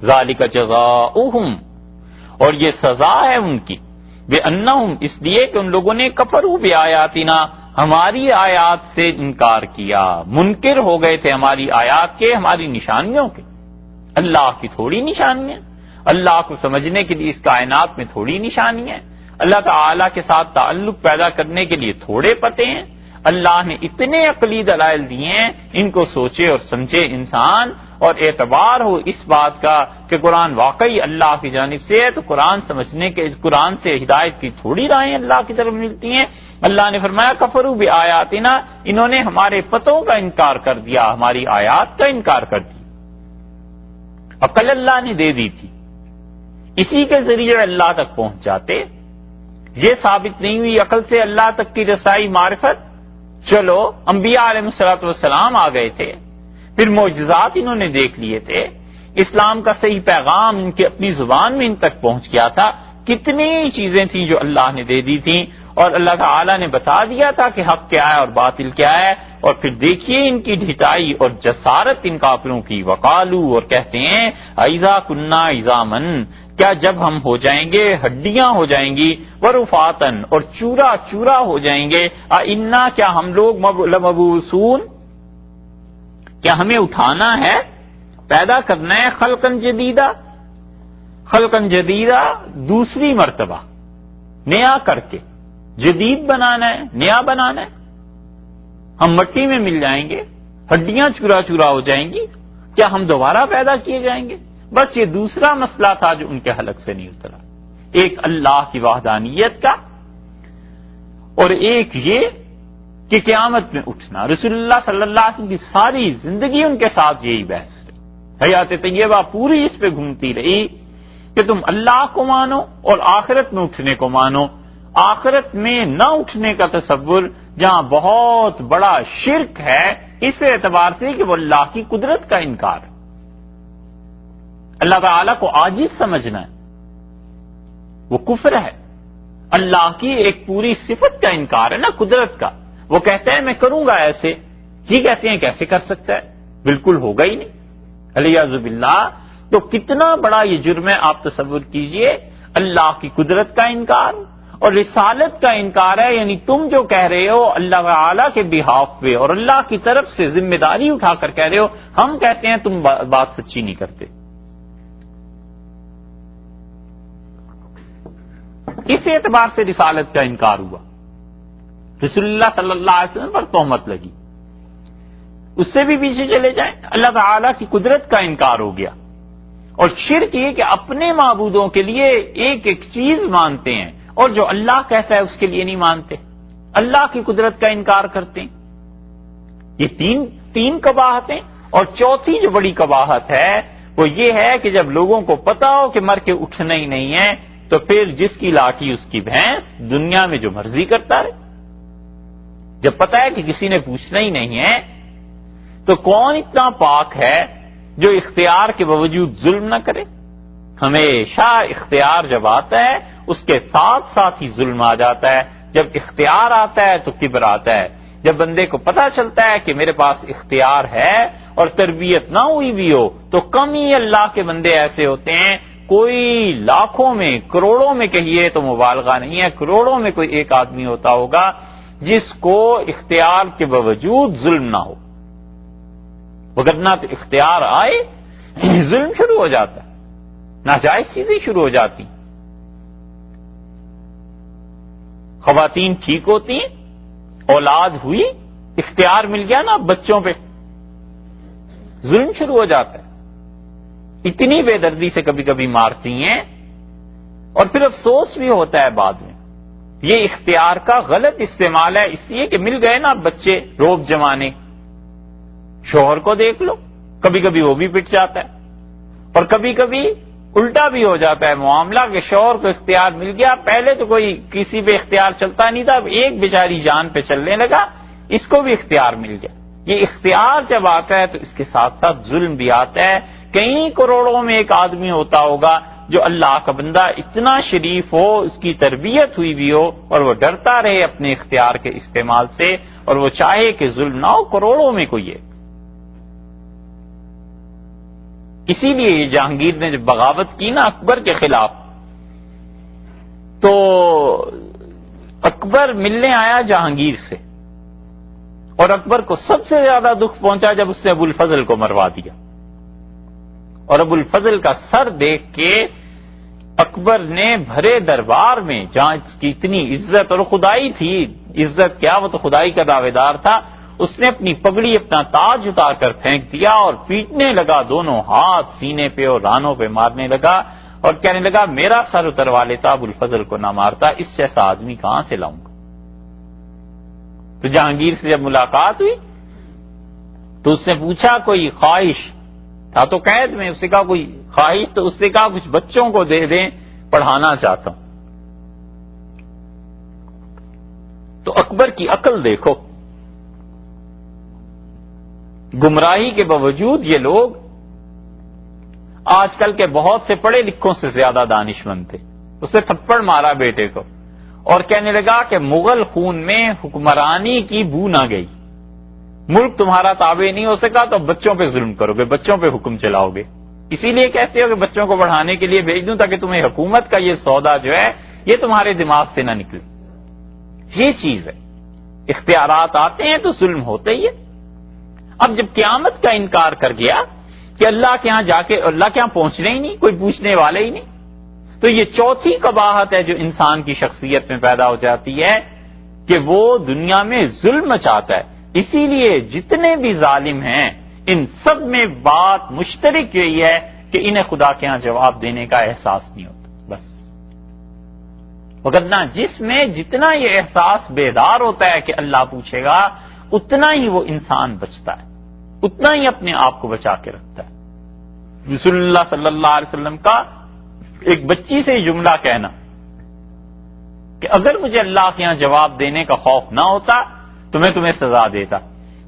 ذالک جزاؤہم، اور یہ سزا ہے ان کی، بِأَنَّهُمْ، اس لیے کہ ان لوگوں نے کفروا بِآیاتنا، ہماری آیات سے انکار کیا، منکر ہو گئے تھے ہماری آیات کے، ہماری نشانیوں کے۔ اللہ کی تھوڑی نشانیاں، اللہ کو سمجھنے کے لیے اس کائنات میں تھوڑی نشانیاں، اللہ تعالی کے ساتھ تعلق پیدا کرنے کے لیے تھوڑے پتے ہیں۔ اللہ نے اتنے عقلی دلائل دیے ہیں، ان کو سوچے اور سمجھے انسان، اور اعتبار ہو اس بات کا کہ قرآن واقعی اللہ کی جانب سے ہے، تو قرآن سمجھنے کے، قرآن سے ہدایت کی تھوڑی راہیں اللہ کی طرف ملتی ہیں۔ اللہ نے فرمایا کفروا بآیاتنا، انہوں نے ہمارے پتوں کا انکار کر دیا، ہماری آیات کا انکار کر دیا۔ عقل اللہ نے دے دی تھی، اسی کے ذریعے اللہ تک پہنچ جاتے۔ یہ ثابت نہیں ہوئی عقل سے اللہ تک کی رسائی معرفت، چلو انبیاء علیہ السلام آ گئے تھے، پھر معجزات انہوں نے دیکھ لیے تھے، اسلام کا صحیح پیغام ان کی اپنی زبان میں ان تک پہنچ گیا تھا، کتنی چیزیں تھیں جو اللہ نے دے دی تھیں، اور اللہ تعالی نے بتا دیا تھا کہ حق کیا ہے اور باطل کیا ہے۔ اور پھر دیکھیے ان کی ڈھٹائی اور جسارت ان کافروں کی، وقالو، اور کہتے ہیں اذا کنا عظاما، کیا جب ہم ہو جائیں گے، ہڈیاں ہو جائیں گی، ورفاتن، اور چورا چورا ہو جائیں گے، انا، کیا ہم لوگ لمبعوثون، کیا ہمیں اٹھانا ہے، پیدا کرنا ہے، خلقن جدیدہ، خلقن جدیدہ دوسری مرتبہ، نیا کر کے، جدید بنانا ہے، نیا بنانا ہے۔ ہم مٹی میں مل جائیں گے، ہڈیاں چورا چورا ہو جائیں گی، کیا ہم دوبارہ پیدا کیے جائیں گے؟ بس یہ دوسرا مسئلہ تھا جو ان کے حلق سے نہیں اترا، ایک اللہ کی وحدانیت کا، اور ایک یہ کہ قیامت میں اٹھنا۔ رسول اللہ صلی اللہ علیہ وسلم کی ساری زندگی ان کے ساتھ یہی بحث رہی، حیات طیبہ پوری اس پہ گھومتی رہی کہ تم اللہ کو مانو اور آخرت میں اٹھنے کو مانو۔ آخرت میں نہ اٹھنے کا تصور جہاں بہت بڑا شرک ہے، اس اعتبار سے کہ وہ اللہ کی قدرت کا انکار ہے، اللہ تعالیٰ کو عاجز سمجھنا ہے، وہ کفر ہے۔ اللہ کی ایک پوری صفت کا انکار ہے نا، قدرت کا۔ وہ کہتا ہے میں کروں گا ایسے، یہ کہتے ہیں کیسے کر سکتا ہے، بالکل ہوگا ہی نہیں، علیاذ باللہ۔ تو کتنا بڑا یہ جرم ہے، آپ تصور کیجئے، اللہ کی قدرت کا انکار اور رسالت کا انکار ہے، یعنی تم جو کہہ رہے ہو اللہ تعالیٰ کے بہاف پہ اور اللہ کی طرف سے ذمہ داری اٹھا کر کہہ رہے ہو، ہم کہتے ہیں تم بات سچی نہیں کرتے۔ اس اعتبار سے رسالت کا انکار ہوا، رسول اللہ صلی اللہ علیہ وسلم پر تہمت لگی۔ اس سے بھی پیچھے چلے جائیں، اللہ تعالیٰ کی قدرت کا انکار ہو گیا، اور شرک یہ کہ اپنے معبودوں کے لیے ایک ایک چیز مانتے ہیں، اور جو اللہ کہتا ہے اس کے لیے نہیں مانتے، اللہ کی قدرت کا انکار کرتے ہیں۔ یہ تین قباحتیں، اور چوتھی جو بڑی قباحت ہے وہ یہ ہے کہ جب لوگوں کو پتا ہو کہ مر کے اٹھنا ہی نہیں ہے، تو پھر جس کی لاٹھی اس کی بھینس، دنیا میں جو مرضی کرتا رہے۔ جب پتا ہے کہ کسی نے پوچھنا ہی نہیں ہے، تو کون اتنا پاک ہے جو اختیار کے باوجود ظلم نہ کرے؟ ہمیشہ اختیار جب آتا ہے اس کے ساتھ ساتھ ہی ظلم آ جاتا ہے۔ جب اختیار آتا ہے تو کبر آتا ہے۔ جب بندے کو پتا چلتا ہے کہ میرے پاس اختیار ہے اور تربیت نہ ہوئی بھی ہو، تو کم ہی اللہ کے بندے ایسے ہوتے ہیں، کوئی لاکھوں میں کروڑوں میں کہیے تو مبالغہ نہیں ہے، کروڑوں میں کوئی ایک آدمی ہوتا ہوگا جس کو اختیار کے باوجود ظلم نہ ہو، وگرنہ تو اختیار آئے ظلم شروع ہو جاتا ہے، ناجائز چیزیں شروع ہو جاتی۔ خواتین ٹھیک ہوتی ہیں، اولاد ہوئی، اختیار مل گیا نا بچوں پہ، ظلم شروع ہو جاتا ہے، اتنی بے دردی سے کبھی کبھی مارتی ہیں، اور پھر افسوس بھی ہوتا ہے بعد میں۔ یہ اختیار کا غلط استعمال ہے، اس لیے کہ مل گئے نا بچے روب جمانے۔ شوہر کو دیکھ لو، کبھی کبھی وہ بھی پٹ جاتا ہے، اور کبھی کبھی الٹا بھی ہو جاتا ہے معاملہ کہ شوہر کو اختیار مل گیا، پہلے تو کوئی کسی پہ اختیار چلتا نہیں تھا، اب ایک بیچاری جان پہ چلنے لگا، اس کو بھی اختیار مل گیا۔ یہ اختیار جب آتا ہے تو اس کے ساتھ ساتھ ظلم بھی آتا ہے۔ کئی کروڑوں میں ایک آدمی ہوتا ہوگا جو اللہ کا بندہ اتنا شریف ہو، اس کی تربیت ہوئی بھی ہو، اور وہ ڈرتا رہے اپنے اختیار کے استعمال سے، اور وہ چاہے کہ ظلم نہ ہو، کروڑوں میں کوئی ہے۔ اسی لیے یہ جہانگیر نے جب بغاوت کی نا اکبر کے خلاف، تو اکبر ملنے آیا جہانگیر سے، اور اکبر کو سب سے زیادہ دکھ پہنچا جب اس نے ابو الفضل کو مروا دیا، اور ابو الفضل کا سر دیکھ کے اکبر نے بھرے دربار میں، جہاں اس کی اتنی عزت اور خدائی تھی، عزت کیا، وہ تو خدائی کا دعوے دار تھا، اس نے اپنی پگڑی، اپنا تاج اتار کر پھینک دیا اور پیٹنے لگا، دونوں ہاتھ سینے پہ اور رانوں پہ مارنے لگا، اور کہنے لگا میرا سر اتروا لیتا ابو الفضل کو نہ مارتا، اس جیسا آدمی کہاں سے لاؤں گا۔ تو جہانگیر سے جب ملاقات ہوئی تو اس نے پوچھا کوئی خواہش، تھا تو قید میں، اس نے کہا کوئی خواہش، تو اس نے کہا کچھ بچوں کو دے دیں، پڑھانا چاہتا ہوں۔ تو اکبر کی عقل دیکھو، گمراہی کے باوجود یہ لوگ آج کل کے بہت سے پڑھے لکھوں سے زیادہ دانش مند تھے۔ اس نے تھپڑ مارا بیٹے کو اور کہنے لگا کہ مغل خون میں حکمرانی کی بو نہ گئی، ملک تمہارا تابع نہیں ہو سکا تو بچوں پہ ظلم کرو گے، بچوں پہ حکم چلاؤ گے، اسی لیے کہتے ہو کہ بچوں کو پڑھانے کے لیے بھیج دوں تاکہ تمہیں حکومت کا یہ سودا جو ہے یہ تمہارے دماغ سے نہ نکلے۔ یہ چیز ہے، اختیارات آتے ہیں تو ظلم ہوتا ہی ہے۔ اب جب قیامت کا انکار کر گیا کہ اللہ کے ہاں جا کے، اللہ کے ہاں پہنچنے ہی نہیں، کوئی پوچھنے والے ہی نہیں، تو یہ چوتھی قباحت ہے جو انسان کی شخصیت میں پیدا ہو جاتی ہے کہ وہ دنیا میں ظلم چاہتا ہے۔ اسی لیے جتنے بھی ظالم ہیں ان سب میں بات مشترک یہی ہے کہ انہیں خدا کے ہاں جواب دینے کا احساس نہیں ہوتا، بس۔ وگرنہ جس میں جتنا یہ احساس بیدار ہوتا ہے کہ اللہ پوچھے گا، اتنا ہی وہ انسان بچتا ہے، اتنا ہی اپنے آپ کو بچا کے رکھتا ہے۔ رسول اللہ صلی اللہ علیہ وسلم کا ایک بچی سے جملہ کہنا کہ اگر مجھے اللہ کے یہاں جواب دینے کا خوف نہ ہوتا تو میں تمہیں سزا دیتا،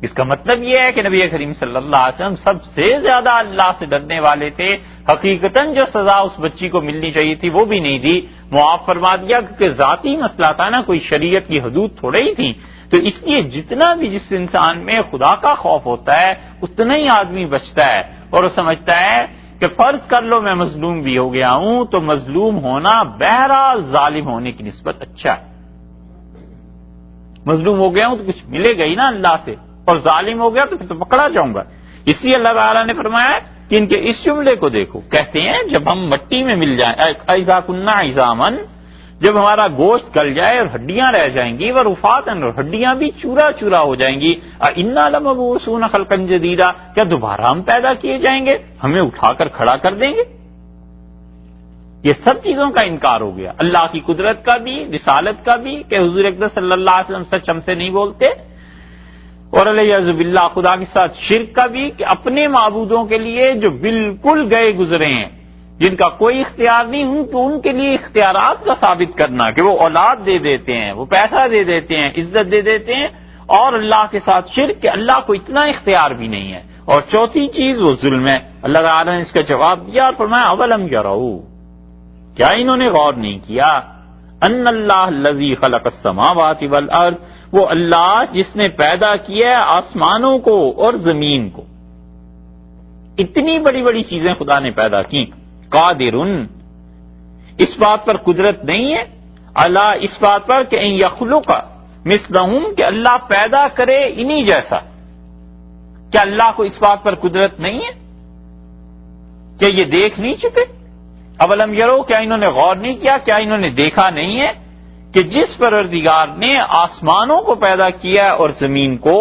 اس کا مطلب یہ ہے کہ نبی کریم صلی اللہ علیہ وسلم سب سے زیادہ اللہ سے ڈرنے والے تھے۔ حقیقتاً جو سزا اس بچی کو ملنی چاہیے تھی وہ بھی نہیں دی، معاف فرما دیا، کیونکہ ذاتی مسئلہ تھا نا، کوئی شریعت کی حدود تھوڑے ہی تھی۔ تو اس لیے جتنا بھی جس انسان میں خدا کا خوف ہوتا ہے اتنا ہی آدمی بچتا ہے، اور وہ سمجھتا ہے کہ فرض کر لو میں مظلوم بھی ہو گیا ہوں تو مظلوم ہونا بہرحال ظالم ہونے کی نسبت اچھا ہے۔ مظلوم ہو گیا ہوں تو کچھ ملے گا ہی نا اللہ سے، اور ظالم ہو گیا تو پھر تو پکڑا جاؤں گا۔ اس لیے اللہ تعالیٰ نے فرمایا کہ ان کے اس جملے کو دیکھو، کہتے ہیں جب ہم مٹی میں مل جائیں، اذا کنا عظاما، جب ہمارا گوشت گل جائے اور ہڈیاں رہ جائیں گی، ورفاتا، اور ہڈیاں بھی چورا چورا ہو جائیں گی، انا لمبعوثون خلقا جدیدا، کیا دوبارہ ہم پیدا کیے جائیں گے، ہمیں اٹھا کر کھڑا کر دیں گے۔ یہ سب چیزوں کا انکار ہو گیا، اللہ کی قدرت کا بھی، رسالت کا بھی، کہ حضور اقدس صلی اللہ علیہ وسلم سچ ہم سے نہیں بولتے، اور علیہ باللہ خدا کے ساتھ شرک کا بھی، کہ اپنے معبودوں کے لیے جو بالکل گئے گزرے ہیں، جن کا کوئی اختیار نہیں، ان کے لیے اختیارات کا ثابت کرنا کہ وہ اولاد دے دیتے ہیں، وہ پیسہ دے دیتے ہیں، عزت دے دیتے ہیں، اور اللہ کے ساتھ شرک کہ اللہ کو اتنا اختیار بھی نہیں ہے۔ اور چوتھی چیز وہ ظلم ہے۔ اللہ تعالیٰ نے اس کا جواب دیا اور فرمایا اولم یروا، کیا انہوں نے غور نہیں کیا، ان اللہ الذی خلق السماوات والارض، وہ اللہ جس نے پیدا کیا ہے آسمانوں کو اور زمین کو، اتنی بڑی بڑی چیزیں خدا نے پیدا کی، قادر، اس بات پر قدرت نہیں ہے، اللہ اس بات پر کہ ان یخلق مثلہم، کہ اللہ پیدا کرے انہی جیسا، کیا اللہ کو اس بات پر قدرت نہیں ہے؟ کیا یہ دیکھ نہیں چکے؟ اولم یرو، کیا انہوں نے غور نہیں کیا، کیا انہوں نے دیکھا نہیں ہے کہ جس پروردگار نے آسمانوں کو پیدا کیا اور زمین کو،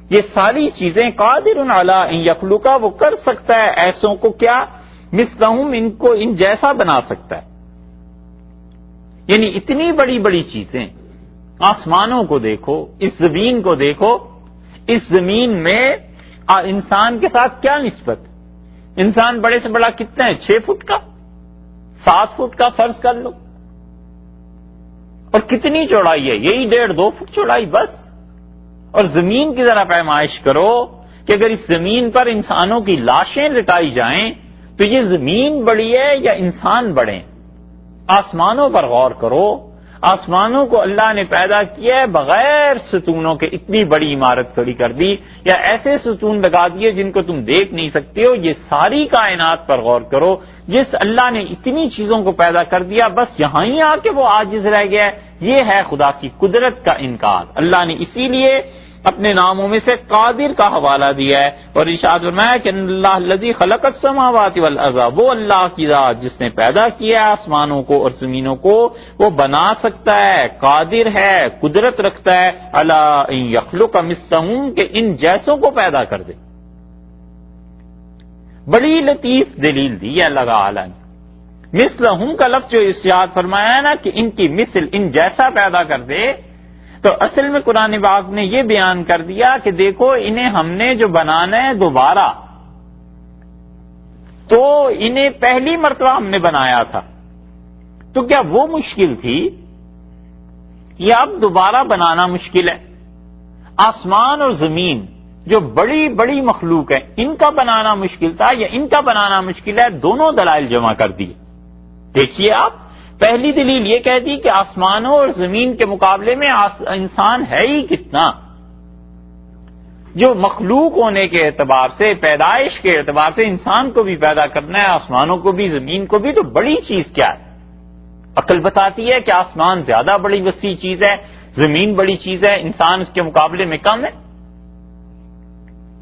یہ ساری چیزیں قادر علی ان یخلق، وہ کر سکتا ہے ایسوں کو، کیا مثلہم، ان کو ان جیسا بنا سکتا ہے۔ یعنی اتنی بڑی بڑی چیزیں، آسمانوں کو دیکھو، اس زمین کو دیکھو، اس زمین میں انسان کے ساتھ کیا نسبت؟ انسان بڑے سے بڑا کتنا ہے؟ 6 فٹ کا، 7 فٹ کا فرض کر لو، اور کتنی چوڑائی ہے؟ یہی 1.5-2 فٹ چوڑائی بس۔ اور زمین کی ذرا پیمائش کرو کہ اگر اس زمین پر انسانوں کی لاشیں لٹائی جائیں تو یہ زمین بڑی ہے یا انسان بڑے ہیں؟ آسمانوں پر غور کرو، آسمانوں کو اللہ نے پیدا کیا ہے بغیر ستونوں کے، اتنی بڑی عمارت کھڑی کر دی، یا ایسے ستون لگا دیے جن کو تم دیکھ نہیں سکتے ہو۔ یہ ساری کائنات پر غور کرو، جس اللہ نے اتنی چیزوں کو پیدا کر دیا، بس یہاں ہی آ کے وہ عاجز رہ گیا ہے۔ یہ ہے خدا کی قدرت کا انکار۔ اللہ نے اسی لیے اپنے ناموں میں سے قادر کا حوالہ دیا ہے، اور ارشاد فرمایا کہ اللہ الذی خلق السماوات والارض، وہ اللہ کی ذات جس نے پیدا کیا آسمانوں کو اور زمینوں کو، وہ بنا سکتا ہے، قادر ہے، قدرت رکھتا ہے، الا ان یخلق مثلہم، کہ ان جیسوں کو پیدا کر دے۔ بڑی لطیف دلیل دی ہے اللہ تعالی نے۔ مثلہم کا لفظ جو ارشاد فرمایا ہے نا کہ ان کی مثل، ان جیسا پیدا کر دے، تو اصل میں قرآن پاک نے یہ بیان کر دیا کہ دیکھو انہیں ہم نے جو بنانا ہے دوبارہ، تو انہیں پہلی مرتبہ ہم نے بنایا تھا، تو کیا وہ مشکل تھی؟ یہ اب دوبارہ بنانا مشکل ہے؟ آسمان اور زمین جو بڑی بڑی مخلوق ہے، ان کا بنانا مشکل تھا یا ان کا بنانا مشکل ہے؟ دونوں دلائل جمع کر دیے۔ دیکھیے آپ، پہلی دلیل یہ کہتی کہ آسمانوں اور زمین کے مقابلے میں انسان ہے ہی کتنا، جو مخلوق ہونے کے اعتبار سے، پیدائش کے اعتبار سے انسان کو بھی پیدا کرنا ہے، آسمانوں کو بھی، زمین کو بھی، تو بڑی چیز کیا ہے؟ عقل بتاتی ہے کہ آسمان زیادہ بڑی وسیع چیز ہے، زمین بڑی چیز ہے، انسان اس کے مقابلے میں کم ہے۔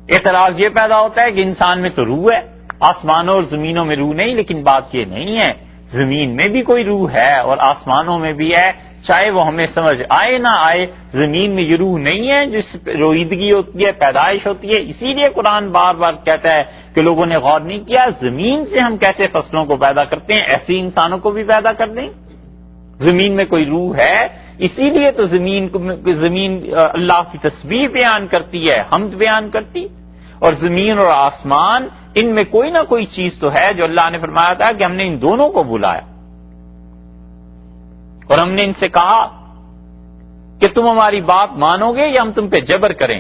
اعتراض یہ پیدا ہوتا ہے کہ انسان میں تو روح ہے، آسمانوں اور زمینوں میں روح نہیں، لیکن بات یہ نہیں ہے، زمین میں بھی کوئی روح ہے اور آسمانوں میں بھی ہے، چاہے وہ ہمیں سمجھ آئے نہ آئے۔ زمین میں یہ روح نہیں ہے جس پہ رویدگی ہوتی ہے، پیدائش ہوتی ہے۔ اسی لیے قرآن بار بار کہتا ہے کہ لوگوں نے غور نہیں کیا، زمین سے ہم کیسے فصلوں کو پیدا کرتے ہیں، ایسے ہی انسانوں کو بھی پیدا کر دیں۔ زمین میں کوئی روح ہے، اسی لیے تو زمین اللہ کی تسبیح بیان کرتی ہے، حمد بیان کرتی، اور زمین اور آسمان ان میں کوئی نہ کوئی چیز تو ہے جو اللہ نے فرمایا تھا کہ ہم نے ان دونوں کو بلایا، اور ہم نے ان سے کہا کہ تم ہماری بات مانو گے یا ہم تم پہ جبر کریں۔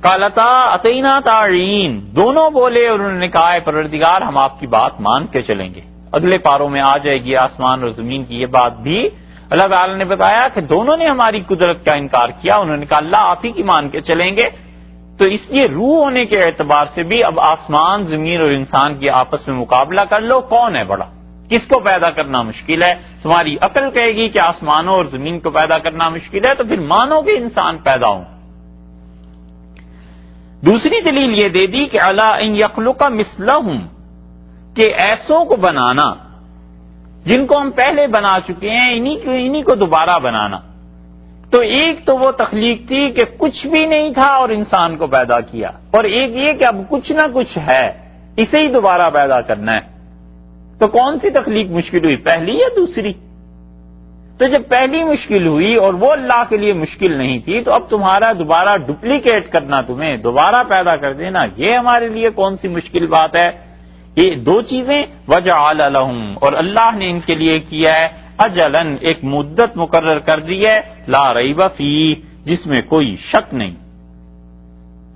قالتا اتینا طاعین، دونوں بولے اور انہوں نے کہا ہے پروردگار ہم آپ کی بات مان کے چلیں گے۔ اگلے پاروں میں آ جائے گی آسمان اور زمین کی یہ بات بھی۔ اللہ تعالی نے بتایا کہ دونوں نے ہماری قدرت کا انکار کیا، انہوں نے کہا اللہ آپ ہی کی مان کے چلیں گے۔ تو اس لیے روح ہونے کے اعتبار سے بھی اب آسمان، زمین اور انسان کی آپس میں مقابلہ کر لو، کون ہے بڑا، کس کو پیدا کرنا مشکل ہے۔ تمہاری عقل کہے گی کہ آسمانوں اور زمین کو پیدا کرنا مشکل ہے، تو پھر مانو کہ انسان پیدا ہوں۔ دوسری دلیل یہ دے دی کہ الا ان یخلق مثلہم، کہ ایسوں کو بنانا جن کو ہم پہلے بنا چکے ہیں، انہی کو دوبارہ بنانا۔ تو ایک تو وہ تخلیق تھی کہ کچھ بھی نہیں تھا اور انسان کو پیدا کیا، اور ایک یہ کہ اب کچھ نہ کچھ ہے، اسے ہی دوبارہ پیدا کرنا ہے۔ تو کون سی تخلیق مشکل ہوئی، پہلی یا دوسری؟ تو جب پہلی مشکل ہوئی اور وہ اللہ کے لیے مشکل نہیں تھی، تو اب تمہارا دوبارہ ڈپلیکیٹ کرنا، تمہیں دوبارہ پیدا کر دینا، یہ ہمارے لیے کون سی مشکل بات ہے؟ یہ دو چیزیں، وجعل لہم، اور اللہ نے ان کے لیے کیا ہے اجلن، ایک مدت مقرر کر دی ہے، لا ریب فیہ، جس میں کوئی شک نہیں۔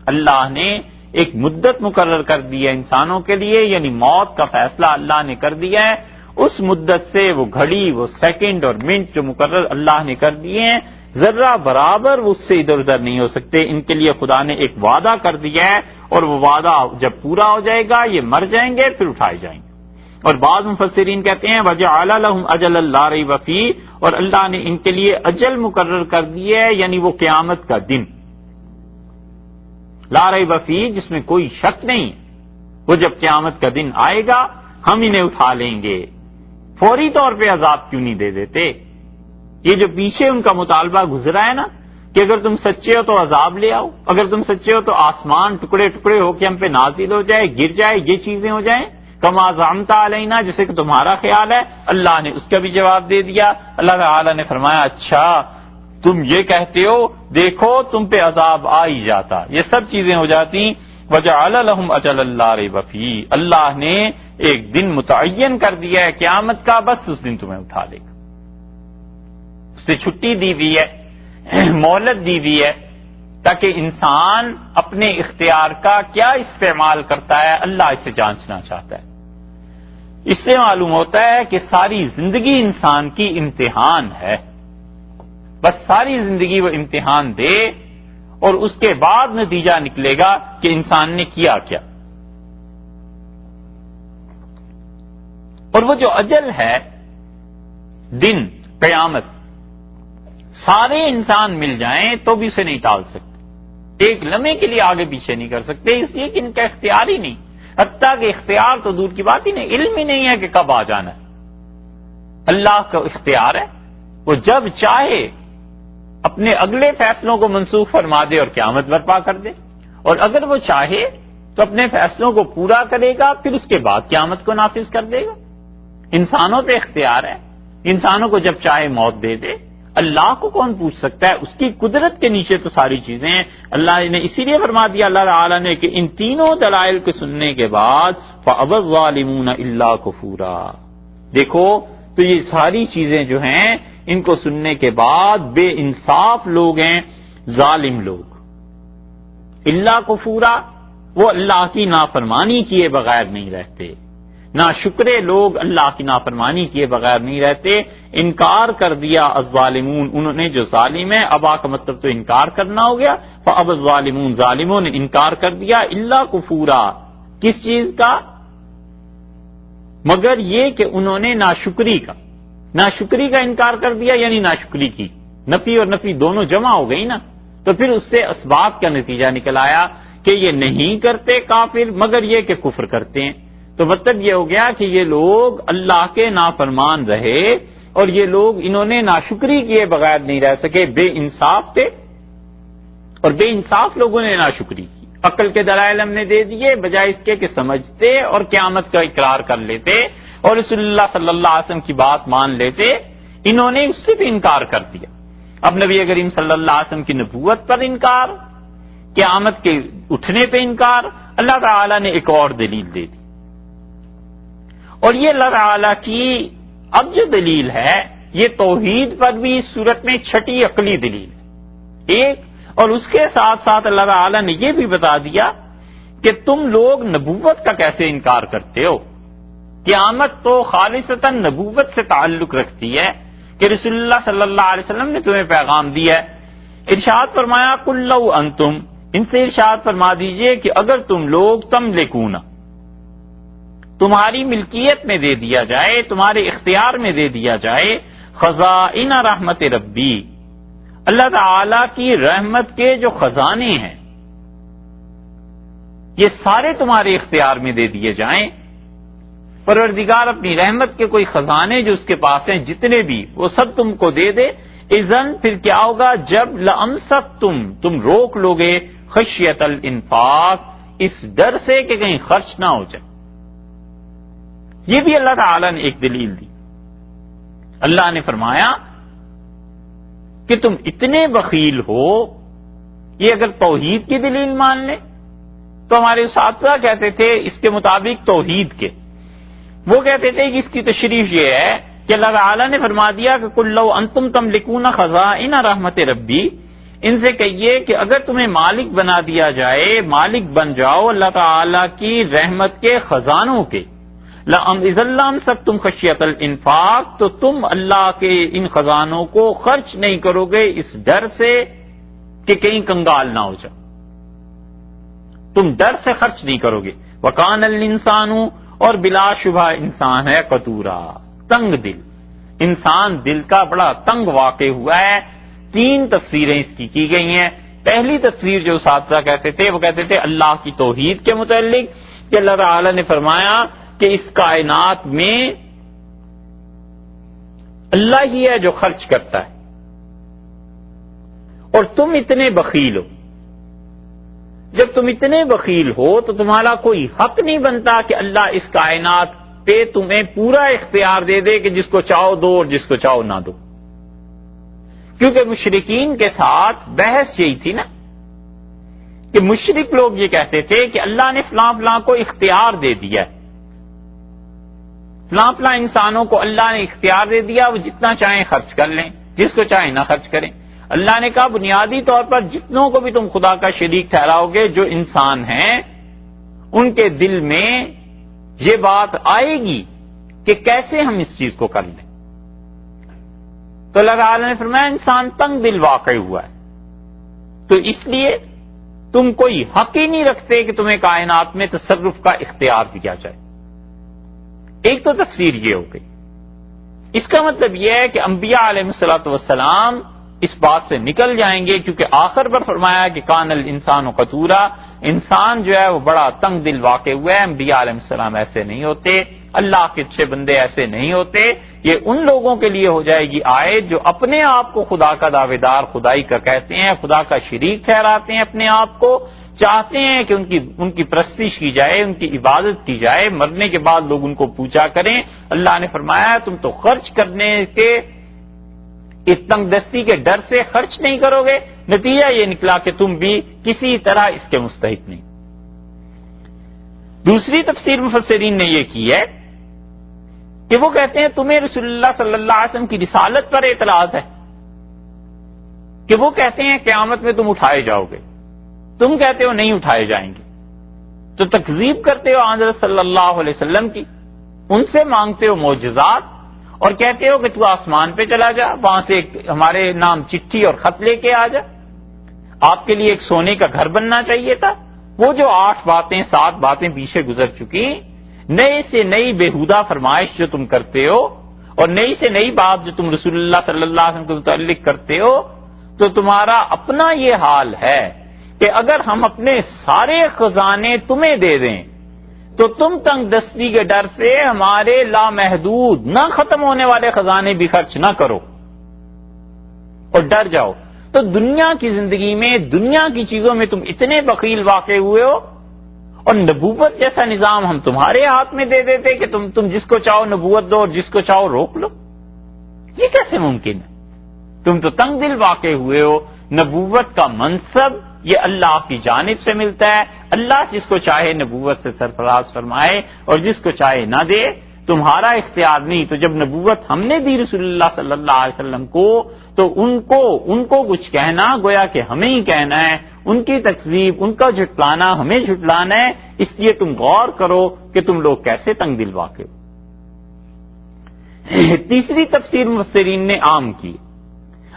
اللہ نے ایک مدت مقرر کر دی ہے انسانوں کے لیے، یعنی موت کا فیصلہ اللہ نے کر دیا ہے۔ اس مدت سے وہ گھڑی، وہ سیکنڈ اور منٹ جو مقرر اللہ نے کر دیے ہیں، ذرہ برابر اس سے ادھر ادھر نہیں ہو سکتے۔ ان کے لیے خدا نے ایک وعدہ کر دیا ہے، اور وہ وعدہ جب پورا ہو جائے گا یہ مر جائیں گے پھر اٹھائے جائیں گے۔ اور بعض مفسرین کہتے ہیں وجعل لهم اجلا لا ریب فیہ، اور اللہ نے ان کے لیے اجل مقرر کر دی ہے، یعنی وہ قیامت کا دن، لا ریب فیہ، جس میں کوئی شک نہیں۔ وہ جب قیامت کا دن آئے گا ہم انہیں اٹھا لیں گے۔ فوری طور پہ عذاب کیوں نہیں دے دیتے؟ یہ جو پیچھے ان کا مطالبہ گزرا ہے نا کہ اگر تم سچے ہو تو عذاب لے آؤ، اگر تم سچے ہو تو آسمان ٹکڑے ٹکڑے ہو کے ہم پہ نازل ہو جائے، گر جائے، یہ چیزیں ہو جائیں، کما زعمت علینا، جیسے کہ تمہارا خیال ہے۔ اللہ نے اس کا بھی جواب دے دیا۔ اللہ تعالی نے فرمایا اچھا تم یہ کہتے ہو، دیکھو تم پہ عذاب آ ہی جاتا، یہ سب چیزیں ہو جاتی۔ وجعل لهم اجلا لا ریب فیہ، اللہ نے ایک دن متعین کر دیا ہے قیامت کا، بس اس دن تمہیں اٹھا لے گا۔ اس سے چھٹی دی ہوئی ہے، مہلت دی ہوئی ہے، تاکہ انسان اپنے اختیار کا کیا استعمال کرتا ہے اللہ اسے جانچنا چاہتا ہے۔ اس سے معلوم ہوتا ہے کہ ساری زندگی انسان کی امتحان ہے۔ بس ساری زندگی وہ امتحان دے اور اس کے بعد نتیجہ نکلے گا کہ انسان نے کیا کیا. اور وہ جو اجل ہے، دن قیامت، سارے انسان مل جائیں تو بھی اسے نہیں ٹال سکتے، ایک لمحے کے لیے آگے پیچھے نہیں کر سکتے، اس لیے کہ ان کا اختیار ہی نہیں. حتیٰ کہ اختیار تو دور کی بات ہی نہیں، علم ہی نہیں ہے کہ کب آ جانا ہے. اللہ کا اختیار ہے، وہ جب چاہے اپنے اگلے فیصلوں کو منسوخ فرما دے اور قیامت برپا کر دے، اور اگر وہ چاہے تو اپنے فیصلوں کو پورا کرے گا، پھر اس کے بعد قیامت کو نافذ کر دے گا. انسانوں پہ اختیار ہے، انسانوں کو جب چاہے موت دے دے. اللہ کو کون پوچھ سکتا ہے؟ اس کی قدرت کے نیچے تو ساری چیزیں ہیں. اللہ نے اسی لیے فرما دیا اللہ تعالی نے کہ ان تینوں دلائل کے سننے کے بعد فَأَبَى الظَّالِمُونَ إِلَّا كُفُورًا. دیکھو تو یہ ساری چیزیں جو ہیں ان کو سننے کے بعد بے انصاف لوگ ہیں، ظالم لوگ. الا کفورا، وہ اللہ کی نافرمانی کیے بغیر نہیں رہتے. ناشکرے لوگ اللہ کی نافرمانی کیے بغیر نہیں رہتے. انکار کر دیا الظالمون، انہوں نے جو ظالم ہے، ابا کا مطلب تو انکار کرنا ہو گیا. فَأَبَى الظَّالِمُونَ، ظالموں نے انکار کر دیا. الا کفورا، کس چیز کا؟ مگر یہ کہ انہوں نے ناشکری کا انکار کر دیا، یعنی ناشکری کی. نفی اور نفی دونوں جمع ہو گئی نا، تو پھر اس سے اسباب کا نتیجہ نکل آیا کہ یہ نہیں کرتے کافر، مگر یہ کہ کفر کرتے ہیں. تو مطلب یہ ہو گیا کہ یہ لوگ اللہ کے نافرمان رہے، اور یہ لوگ انہوں نے ناشکری کیے بغیر نہیں رہ سکے، بے انصاف تھے، اور بے انصاف لوگوں نے ناشکری کی. عقل کے دلائل ہم نے دے دیے بجائے اس کے کہ سمجھتے اور قیامت کا اقرار کر لیتے اور رسول اللہ صلی اللہ علیہ وسلم کی بات مان لیتے. انہوں نے اس سے بھی انکار کر دیا. اب نبی کریم صلی اللہ علیہ وسلم کی نبوت پر انکار، قیامت کے اٹھنے پہ انکار. اللہ تعالی نے ایک اور دلیل دے دی، اور یہ اللہ تعالی کی اب جو دلیل ہے یہ توحید پر بھی اس صورت میں چھٹی عقلی دلیل ہے ایک. اور اس کے ساتھ ساتھ اللہ تعالی نے یہ بھی بتا دیا کہ تم لوگ نبوت کا کیسے انکار کرتے ہو. قیامت تو خالصتاً نبوت سے تعلق رکھتی ہے کہ رسول اللہ صلی اللہ علیہ وسلم نے تمہیں پیغام دیا ہے. ارشاد فرمایا قُل لَوْ أَنْتُمْ، ان سے ارشاد فرما دیجئے کہ اگر تم لوگ تملکون، تمہاری ملکیت میں دے دیا جائے، تمہارے اختیار میں دے دیا جائے، خزائن رحمت ربی، اللہ تعالی کی رحمت کے جو خزانے ہیں یہ سارے تمہارے اختیار میں دے دیے جائیں. پروردگار اپنی رحمت کے کوئی خزانے جو اس کے پاس ہیں جتنے بھی، وہ سب تم کو دے دے. اذن پھر کیا ہوگا؟ جب لَأَمْسَكْتُمْ، تم روک لوگے، خشیت الانفاق، اس ڈر سے کہ کہیں خرچ نہ ہو جائے. یہ بھی اللہ تعالی نے ایک دلیل دی. اللہ نے فرمایا کہ تم اتنے بخیل ہو. یہ اگر توحید کی دلیل مان لیں تو ہمارے اساتذہ کہتے تھے اس کے مطابق توحید کے، وہ کہتے تھے کہ اس کی تشریح یہ ہے کہ اللہ تعالیٰ نے فرما دیا کہ قُل لَوْ أَنْتُمْ تَمْلِكُونَ خَزَائِنَ رَحْمَتِ رَبِّي، ان سے کہیے کہ اگر تمہیں مالک بنا دیا جائے، مالک بن جاؤ اللہ تعالیٰ کی رحمت کے خزانوں کے، اذا لَأَمْسَكْتُمْ خَشْيَةَ الْإِنفَاقِ، تو تم اللہ کے ان خزانوں کو خرچ نہیں کرو گے اس ڈر سے کہ کہیں کنگال نہ ہو جاؤ. تم ڈر سے خرچ نہیں کرو گے. وَكَانَ الْإِنسَانُ، اور بلا شبہ انسان ہے قتورا، تنگ دل. انسان دل کا بڑا تنگ واقع ہوا ہے. 3 تفسیریں اس کی گئی ہیں. پہلی تفسیر جو اساتذہ کہتے تھے وہ کہتے تھے اللہ کی توحید کے متعلق کہ اللہ تعالی نے فرمایا کہ اس کائنات میں اللہ ہی ہے جو خرچ کرتا ہے، اور تم اتنے بخیل ہو. جب تم اتنے بخیل ہو تو تمہارا کوئی حق نہیں بنتا کہ اللہ اس کائنات پہ تمہیں پورا اختیار دے دے کہ جس کو چاہو دو اور جس کو چاہو نہ دو. کیونکہ مشرکین کے ساتھ بحث یہی تھی نا کہ مشرک لوگ یہ کہتے تھے کہ اللہ نے فلاں فلاں کو اختیار دے دیا ہے، فلاں فلاں انسانوں کو اللہ نے اختیار دے دیا، وہ جتنا چاہیں خرچ کر لیں، جس کو چاہیں نہ خرچ کریں. اللہ نے کہا بنیادی طور پر جتنوں کو بھی تم خدا کا شریک ٹھہراؤ گے جو انسان ہیں، ان کے دل میں یہ بات آئے گی کہ کیسے ہم اس چیز کو کر لیں. تو تو اللہ تعالیٰ نے فرمایا انسان تنگ دل واقع ہوا ہے، تو اس لیے تم کوئی حق ہی نہیں رکھتے کہ تمہیں کائنات میں تصرف کا اختیار دیا جائے۔ ایک تو تفسیر یہ ہو گئی۔ اس کا مطلب یہ ہے کہ انبیاء علیہ الصلوۃ والسلام اس بات سے نکل جائیں گے، کیونکہ آخر پر فرمایا کہ کان الانسان قتورا، انسان جو ہے وہ بڑا تنگ دل واقع ہوا ہے۔ انبیاء علیہ السلام ایسے نہیں ہوتے، اللہ کے اچھے بندے ایسے نہیں ہوتے۔ یہ ان لوگوں کے لیے ہو جائے گی آیت جو اپنے آپ کو خدا کا دعوے دار، خدائی کا کہتے ہیں، خدا کا شریک ٹھہراتے ہیں اپنے آپ کو، چاہتے ہیں کہ ان کی پرستش کی جائے، ان کی عبادت کی جائے، مرنے کے بعد لوگ ان کو پوچھا کریں۔ اللہ نے فرمایا تم تو خرچ کرنے کے اس تنگ دستی کے ڈر سے خرچ نہیں کرو گے، نتیجہ یہ نکلا کہ تم بھی کسی طرح اس کے مستحق نہیں۔ دوسری تفسیر مفسرین نے یہ کی ہے کہ وہ کہتے ہیں تمہیں رسول اللہ صلی اللہ علیہ وسلم کی رسالت پر اعتراض ہے، کہ وہ کہتے ہیں قیامت میں تم اٹھائے جاؤ گے، تم کہتے ہو نہیں اٹھائے جائیں گے، تو تکذیب کرتے ہو حضرت صلی اللہ علیہ وسلم کی، ان سے مانگتے ہو معجزات اور کہتے ہو کہ تو آسمان پہ چلا جا، وہاں سے ہمارے نام چٹھی اور خط لے کے آ جا، آپ کے لیے ایک سونے کا گھر بننا چاہیے تھا۔ وہ جو 7 باتیں پیچھے گزر چکی، نئے سے نئی بےہودہ فرمائش جو تم کرتے ہو اور نئی سے نئی بات جو تم رسول اللہ صلی اللہ علیہ وسلم کے متعلق کرتے ہو، تو تمہارا اپنا یہ حال ہے کہ اگر ہم اپنے سارے خزانے تمہیں دے دیں تو تم تنگ دستی کے ڈر سے ہمارے لامحدود نہ ختم ہونے والے خزانے بھی خرچ نہ کرو اور ڈر جاؤ۔ تو دنیا کی زندگی میں، دنیا کی چیزوں میں تم اتنے بخیل واقع ہوئے ہو، اور نبوت جیسا نظام ہم تمہارے ہاتھ میں دے دیتے کہ تم جس کو چاہو نبوت دو اور جس کو چاہو روک لو۔ یہ کیسے ممکن ہے؟ تم تو تنگ دل واقع ہوئے ہو۔ نبوت کا منصب یہ اللہ کی جانب سے ملتا ہے، اللہ جس کو چاہے نبوت سے سرفراز فرمائے اور جس کو چاہے نہ دے، تمہارا اختیار نہیں۔ تو جب نبوت ہم نے دی رسول اللہ صلی اللہ علیہ وسلم کو، تو ان کو کچھ کہنا گویا کہ ہمیں ہی کہنا ہے، ان کی تکذیب، ان کا جھٹلانا ہمیں جھٹلانا ہے۔ اس لیے تم غور کرو کہ تم لوگ کیسے تنگ دل واقع ہو۔ تیسری تفسیر مفسرین نے عام کی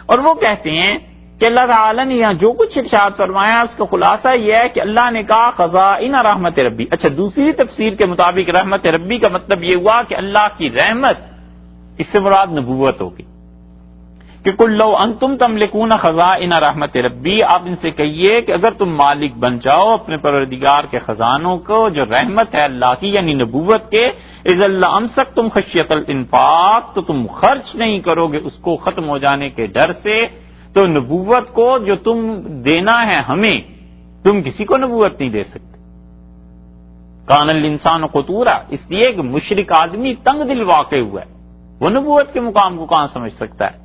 اور وہ کہتے ہیں کہ اللہ تعالیٰ نے یہاں جو کچھ ارشاد فرمایا اس کا خلاصہ یہ ہے کہ اللہ نے کہا خزائن رحمت ربی۔ اچھا، دوسری تفسیر کے مطابق رحمت ربی کا مطلب یہ ہوا کہ اللہ کی رحمت، اس سے مراد نبوت ہوگی کہ قل لو انتم تملکون خزائن رحمت ربی، آپ ان سے کہیے کہ اگر تم مالک بن جاؤ اپنے پروردگار کے خزانوں کو جو رحمت ہے اللہ کی یعنی نبوت کے، اذا لامسکتم خشیۃ الانفاق، تو تم خرچ نہیں کرو گے اس کو ختم ہو جانے کے ڈر سے۔ تو نبوت کو جو تم دینا ہے ہمیں، تم کسی کو نبوت نہیں دے سکتے۔ کان الانسان قتورا، اس لیے کہ مشرک آدمی تنگ دل واقع ہوا ہے، وہ نبوت کے مقام کو کہاں سمجھ سکتا ہے۔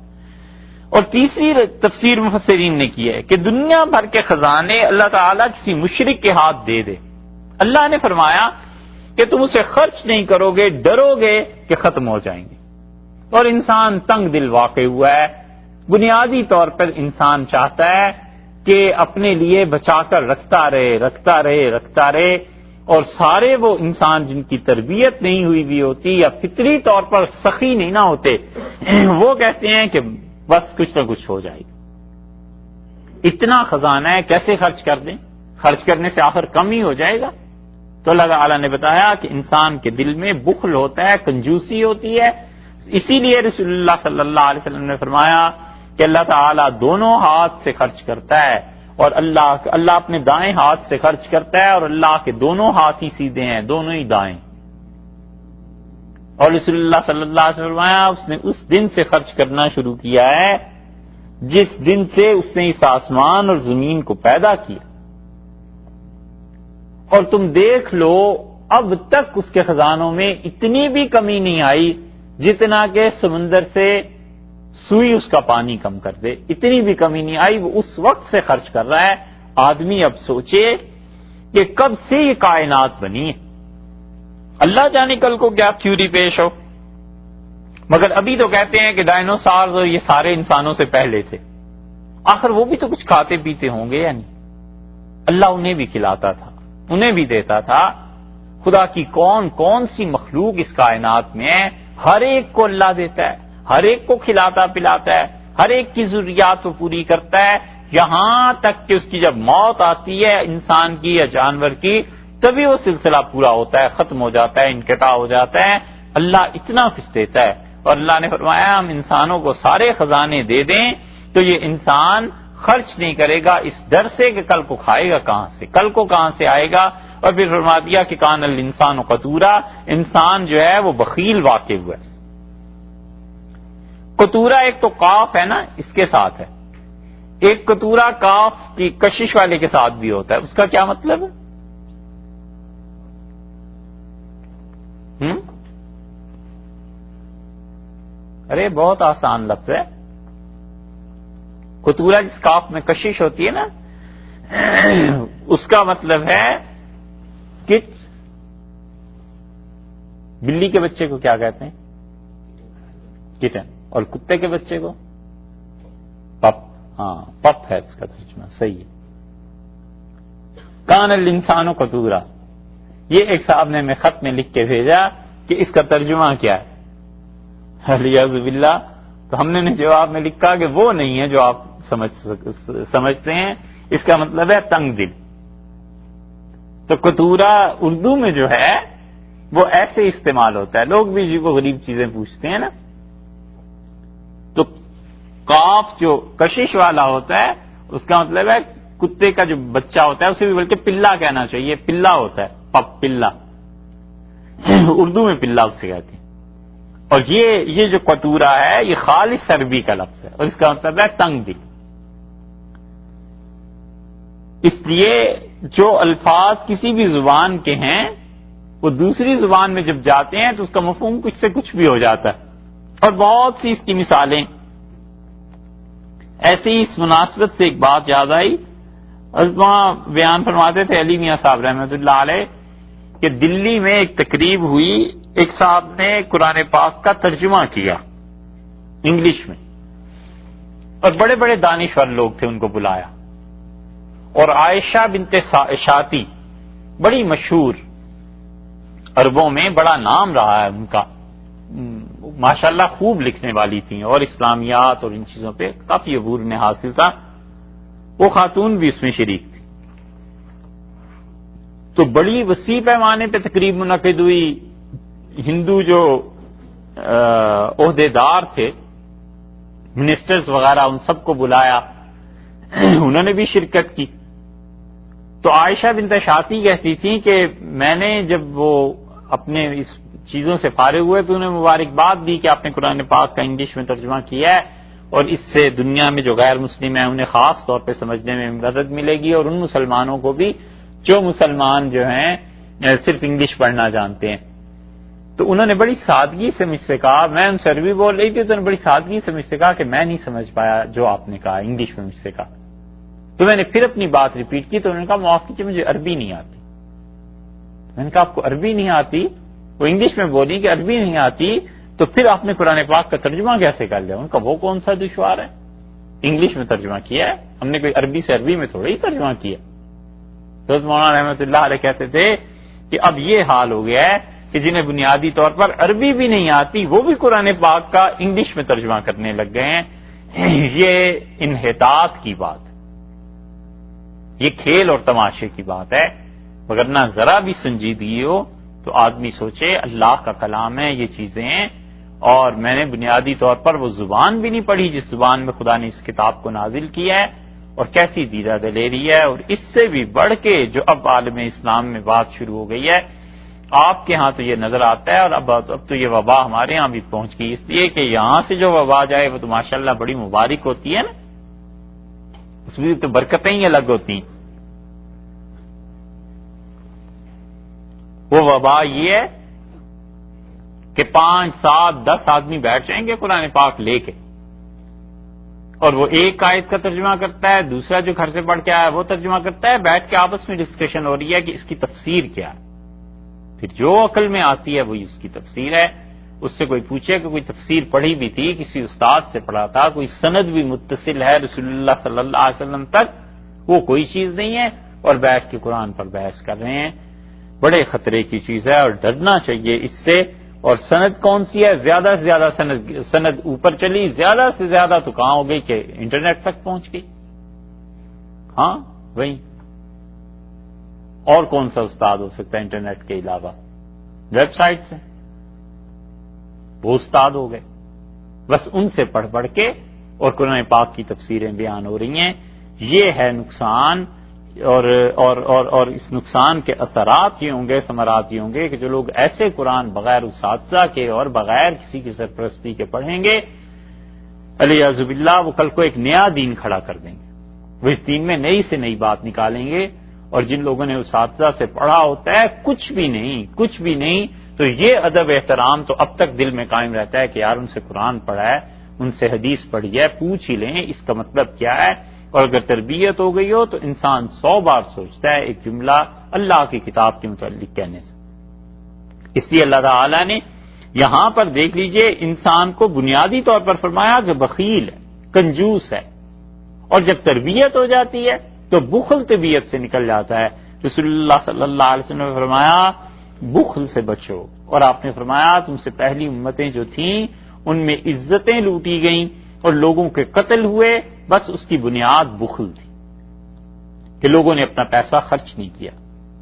اور تیسری تفسیر مفسرین نے کی ہے کہ دنیا بھر کے خزانے اللہ تعالیٰ کسی مشرک کے ہاتھ دے دے، اللہ نے فرمایا کہ تم اسے خرچ نہیں کرو گے، ڈرو گے کہ ختم ہو جائیں گے، اور انسان تنگ دل واقع ہوا ہے۔ بنیادی طور پر انسان چاہتا ہے کہ اپنے لیے بچا کر رکھتا رہے، اور سارے وہ انسان جن کی تربیت نہیں ہوئی بھی ہوتی یا فطری طور پر سخی نہیں نہ ہوتے، وہ کہتے ہیں کہ بس کچھ نہ کچھ ہو جائے گا، اتنا خزانہ ہے کیسے خرچ کر دیں، خرچ کرنے سے آخر کم ہی ہو جائے گا۔ تو اللہ تعالیٰ نے بتایا کہ انسان کے دل میں بخل ہوتا ہے، کنجوسی ہوتی ہے، اسی لیے رسول اللہ صلی اللہ علیہ وسلم نے فرمایا کہ اللہ تعالیٰ دونوں ہاتھ سے خرچ کرتا ہے، اور اللہ اپنے دائیں ہاتھ سے خرچ کرتا ہے، اور اللہ کے دونوں ہاتھ ہی سیدھے ہیں، دونوں ہی دائیں۔ اور رسول اللہ صلی اللہ علیہ وسلم فرمایا اس نے اس دن سے خرچ کرنا شروع کیا ہے جس دن سے اس نے اس آسمان اور زمین کو پیدا کیا، اور تم دیکھ لو اب تک اس کے خزانوں میں اتنی بھی کمی نہیں آئی جتنا کہ سمندر سے سوئی اس کا پانی کم کر دے، اتنی بھی کمی نہیں آئی، وہ اس وقت سے خرچ کر رہا ہے۔ آدمی اب سوچے کہ کب سے یہ کائنات بنی ہے، اللہ جانے کل کو کیا تھیوری پیش ہو، مگر ابھی تو کہتے ہیں کہ ڈائنوسارز اور یہ سارے انسانوں سے پہلے تھے، آخر وہ بھی تو کچھ کھاتے پیتے ہوں گے، یعنی اللہ انہیں بھی کھلاتا تھا، انہیں بھی دیتا تھا۔ خدا کی کون کون سی مخلوق اس کائنات میں ہے، ہر ایک کو اللہ دیتا ہے، ہر ایک کو کھلاتا پلاتا ہے، ہر ایک کی ضروریات کو پوری کرتا ہے، یہاں تک کہ اس کی جب موت آتی ہے انسان کی یا جانور کی تبھی وہ سلسلہ پورا ہوتا ہے، ختم ہو جاتا ہے، انقطاع ہو جاتا ہے۔ اللہ اتنا کچھ دیتا ہے، اور اللہ نے فرمایا ہم انسانوں کو سارے خزانے دے دیں تو یہ انسان خرچ نہیں کرے گا اس ڈر سے کہ کل کو کھائے گا کہاں سے، کل کو کہاں سے آئے گا۔ اور پھر فرما دیا کہ کان الانسان قتورا، انسان جو ہے وہ بخیل واقع ہوا ہے۔ قطورا ایک تو قاف ہے نا، اس کے ساتھ ہے، ایک قطورا کاف کی کشش والے کے ساتھ بھی ہوتا ہے، اس کا کیا مطلب ہے؟ ارے بہت آسان لفظ ہے، قطورا جس کاف میں کشش ہوتی ہے نا اس کا مطلب ہے کہ بلی کے بچے کو کیا کہتے ہیں؟ کٹن، اور کتے کے بچے کو پپ، ہاں پپ ہے اس کا ترجمہ، صحیح ہے۔ کان الانسان قطورا، یہ ایک صاحب نے ہمیں خط میں لکھ کے بھیجا کہ اس کا ترجمہ کیا ہے، الیاذ باللہ، تو ہم نے جواب میں لکھا کہ وہ نہیں ہے جو آپ سمجھتے ہیں، اس کا مطلب ہے تنگ دل۔ تو قطورا اردو میں جو ہے وہ ایسے استعمال ہوتا ہے، لوگ بھی عجیب و غریب چیزیں پوچھتے ہیں نا، تو قاف جو کشش والا ہوتا ہے اس کا مطلب ہے کتے کا جو بچہ ہوتا ہے اسے بھی بلکہ پلا کہنا چاہیے، پلا ہوتا ہے، پپ پلا، اردو میں پلا اسے کہتے ہیں۔ اور یہ جو قطورا ہے یہ خالص عربی کا لفظ ہے، اور اس کا مطلب ہے تنگ دل۔ اس لیے جو الفاظ کسی بھی زبان کے ہیں وہ دوسری زبان میں جب جاتے ہیں تو اس کا مفہوم کچھ سے کچھ بھی ہو جاتا ہے، اور بہت سی اس کی مثالیں ایسے ہی۔ اس مناسبت سے ایک بات یاد آئی، وہاں بیان فرماتے تھے علی میاں صاحب رحمۃ اللہ علیہ کہ دلی میں ایک تقریب ہوئی، ایک صاحب نے قرآن پاک کا ترجمہ کیا انگلش میں، اور بڑے بڑے دانشور لوگ تھے، ان کو بلایا، اور عائشہ بنت شاطی بڑی مشہور، عربوں میں بڑا نام رہا ہے ان کا، ماشاءاللہ خوب لکھنے والی تھیں، اور اسلامیات اور ان چیزوں پہ کافی عبور نے حاصل تھا، وہ خاتون بھی اس میں شریک تھی۔ تو بڑی وسیع پیمانے پہ تقریب منعقد ہوئی، ہندو جو عہدے دار تھے، منسٹرز وغیرہ، ان سب کو بلایا، انہوں نے بھی شرکت کی۔ تو عائشہ بنت شاطی کہتی تھی کہ میں نے جب وہ اپنے اس چیزوں سے فارغ ہوئے تو انہیں مبارکباد دی کہ آپ نے قرآن پاک کا انگلش میں ترجمہ کیا ہے، اور اس سے دنیا میں جو غیر مسلم ہیں انہیں خاص طور پہ سمجھنے میں مدد ملے گی، اور ان مسلمانوں کو بھی جو مسلمان جو ہیں صرف انگلش پڑھنا جانتے ہیں۔ تو انہوں نے بڑی سادگی سے مجھ سے کہا، میں ان سے عربی بول رہی تھی تو انہوں نے بڑی سادگی سے مجھ سے کہا کہ میں نہیں سمجھ پایا جو آپ نے کہا، انگلش میں مجھ سے کہا۔ تو میں نے پھر اپنی بات ریپیٹ کی تو انہوں نے کہا معاف کیجیے مجھے عربی نہیں آتی۔ میں نے کہا آپ کو عربی نہیں آتی؟ وہ انگلش میں بولی کہ عربی نہیں آتی، تو پھر آپ نے قرآن پاک کا ترجمہ کیسے کر لیا؟ ان کا وہ کون سا دشوار ہے، انگلش میں ترجمہ کیا ہے، ہم نے کوئی عربی سے عربی میں تھوڑا ہی ترجمہ کیا۔ تو مولانا رحمۃ اللہ علیہ کہتے تھے کہ اب یہ حال ہو گیا ہے کہ جنہیں بنیادی طور پر عربی بھی نہیں آتی وہ بھی قرآن پاک کا انگلش میں ترجمہ کرنے لگ گئے ہیں۔ یہ انحطاط کی بات ہے، یہ کھیل اور تماشے کی بات ہے، وگرنہ ذرا بھی سنجیدگی ہو تو آدمی سوچے اللہ کا کلام ہے یہ چیزیں ہیں، اور میں نے بنیادی طور پر وہ زبان بھی نہیں پڑھی جس زبان میں خدا نے اس کتاب کو نازل کیا ہے، اور کیسی دیدہ دلیری ہے۔ اور اس سے بھی بڑھ کے جو اب عالم اسلام میں بات شروع ہو گئی ہے، آپ کے ہاں تو یہ نظر آتا ہے، اور اب تو یہ وبا ہمارے ہاں بھی پہنچ گئی، اس لیے کہ یہاں سے جو وبا جائے وہ تو ماشاءاللہ بڑی مبارک ہوتی ہے نا، اس میں تو برکتیں ہی الگ ہوتی ہیں۔ وہ وبا یہ ہے کہ 5, 7, 10 آدمی بیٹھ جائیں گے قرآن پاک لے کے، اور وہ ایک آیت کا ترجمہ کرتا ہے، دوسرا جو گھر سے پڑھ کے آیا وہ ترجمہ کرتا ہے، بیٹھ کے آپس میں ڈسکشن ہو رہی ہے کہ اس کی تفسیر کیا ہے، پھر جو عقل میں آتی ہے وہی اس کی تفسیر ہے۔ اس سے کوئی پوچھے کہ کوئی تفسیر پڑھی بھی تھی، کسی استاد سے پڑھا تھا، کوئی سند بھی متصل ہے رسول اللہ صلی اللہ علیہ وسلم تک، وہ کوئی چیز نہیں ہے، اور بیٹھ کے قرآن پر بحث کر رہے ہیں۔ بڑے خطرے کی چیز ہے اور ڈرنا چاہیے اس سے، اور سند کون سی ہے؟ زیادہ سے زیادہ سند اوپر چلی، زیادہ سے زیادہ تو کہاں ہو گئی کہ انٹرنیٹ تک پہنچ گئی. ہاں وہی. اور کون سا استاد ہو سکتا ہے انٹرنیٹ کے علاوہ؟ ویب سائٹ سے وہ استاد ہو گئے. بس ان سے پڑھ پڑھ کے اور قرآن پاک کی تفسیریں بیان ہو رہی ہیں. یہ ہے نقصان. اور اس نقصان کے اثرات یہ ہوں گے، ثمرات یہ ہوں گے کہ جو لوگ ایسے قرآن بغیر اساتذہ کے اور بغیر کسی کی سرپرستی کے پڑھیں گے، علیہ باللہ، وہ کل کو ایک نیا دین کھڑا کر دیں گے. وہ اس دین میں نئی سے نئی بات نکالیں گے. اور جن لوگوں نے اساتذہ سے پڑھا ہوتا ہے کچھ بھی نہیں، تو یہ ادب احترام تو اب تک دل میں قائم رہتا ہے کہ یار ان سے قرآن پڑھا ہے، ان سے حدیث پڑھی ہے، پوچھ ہی لیں اس کا مطلب کیا ہے. اور اگر تربیت ہو گئی ہو تو انسان 100 بار سوچتا ہے ایک جملہ اللہ کی کتاب کے متعلق کہنے سے. اس لیے اللہ تعالی نے یہاں پر دیکھ لیجئے انسان کو بنیادی طور پر فرمایا کہ بخیل ہے، کنجوس ہے. اور جب تربیت ہو جاتی ہے تو بخل طبیعت سے نکل جاتا ہے. رسول اللہ صلی اللہ علیہ وسلم نے فرمایا بخل سے بچو. اور آپ نے فرمایا تم سے پہلی امتیں جو تھیں ان میں عزتیں لوٹی گئیں اور لوگوں کے قتل ہوئے، بس اس کی بنیاد بخل تھی کہ لوگوں نے اپنا پیسہ خرچ نہیں کیا.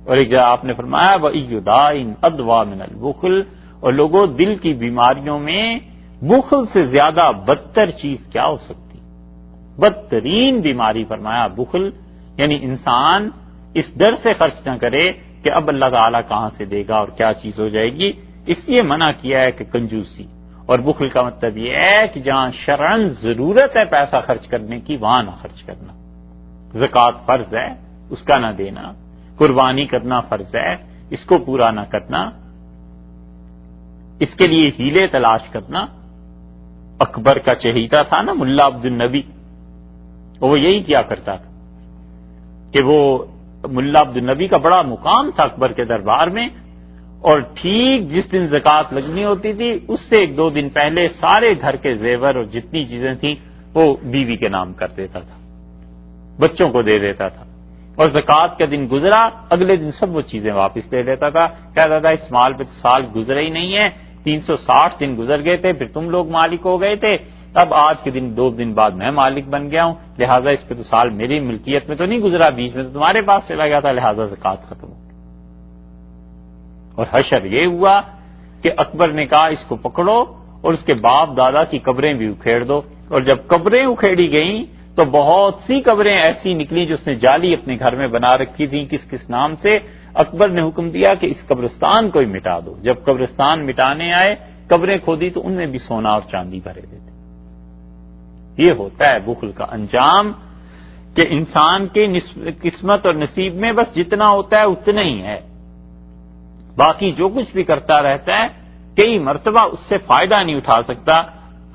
اور ایک جگہ آپ نے فرمایا وَأَيُّ دَاءٍ أَدْوَىٰ مِنَ الْبُخْلِ، اور لوگوں دل کی بیماریوں میں بخل سے زیادہ بدتر چیز کیا ہو سکتی؟ بدترین بیماری فرمایا بخل. یعنی انسان اس ڈر سے خرچ نہ کرے کہ اب اللہ تعالیٰ کہاں سے دے گا اور کیا چیز ہو جائے گی. اس لیے منع کیا ہے کہ کنجوسی. اور بخل کا مطلب یہ ہے کہ جہاں شرعاً ضرورت ہے پیسہ خرچ کرنے کی وہاں نہ خرچ کرنا. زکوٰۃ فرض ہے اس کا نہ دینا، قربانی کرنا فرض ہے اس کو پورا نہ کرنا، اس کے لیے ہیلے تلاش کرنا. اکبر کا چہیتا تھا نا ملا عبد النبی، وہ یہی کیا کرتا تھا کہ وہ ملا عبد النبی کا بڑا مقام تھا اکبر کے دربار میں. اور ٹھیک جس دن زکوٰۃ لگنی ہوتی تھی اس سے 1-2 دن پہلے سارے گھر کے زیور اور جتنی چیزیں تھیں وہ بیوی کے نام کر دیتا تھا، بچوں کو دے دیتا تھا. اور زکوٰۃ کا دن گزرا، اگلے دن سب وہ چیزیں واپس لے لیتا تھا. کہتا تھا اس مال پہ تو سال گزرا ہی نہیں ہے، 360 دن گزر گئے تھے، پھر تم لوگ مالک ہو گئے تھے، اب آج کے دن 2 دن بعد میں مالک بن گیا ہوں، لہٰذا اس پہ تو سال میری ملکیت میں تو نہیں گزرا، بیچ میں تو تمہارے پاس چلا گیا تھا، لہٰذا زکوٰۃ ختم ہو. اور حشر یہ ہوا کہ اکبر نے کہا اس کو پکڑو اور اس کے باپ دادا کی قبریں بھی اکھیڑ دو. اور جب قبریں اکھیڑی گئیں تو بہت سی قبریں ایسی نکلی جو اس نے جعلی اپنے گھر میں بنا رکھی تھیں کس کس نام سے. اکبر نے حکم دیا کہ اس قبرستان کو ہی مٹا دو. جب قبرستان مٹانے آئے قبریں کھودی تو ان میں بھی سونا اور چاندی بھرے دیتے. یہ ہوتا ہے بخل کا انجام کہ انسان کے قسمت اور نصیب میں بس جتنا ہوتا ہے اتنا ہی ہے، باقی جو کچھ بھی کرتا رہتا ہے کئی مرتبہ اس سے فائدہ نہیں اٹھا سکتا،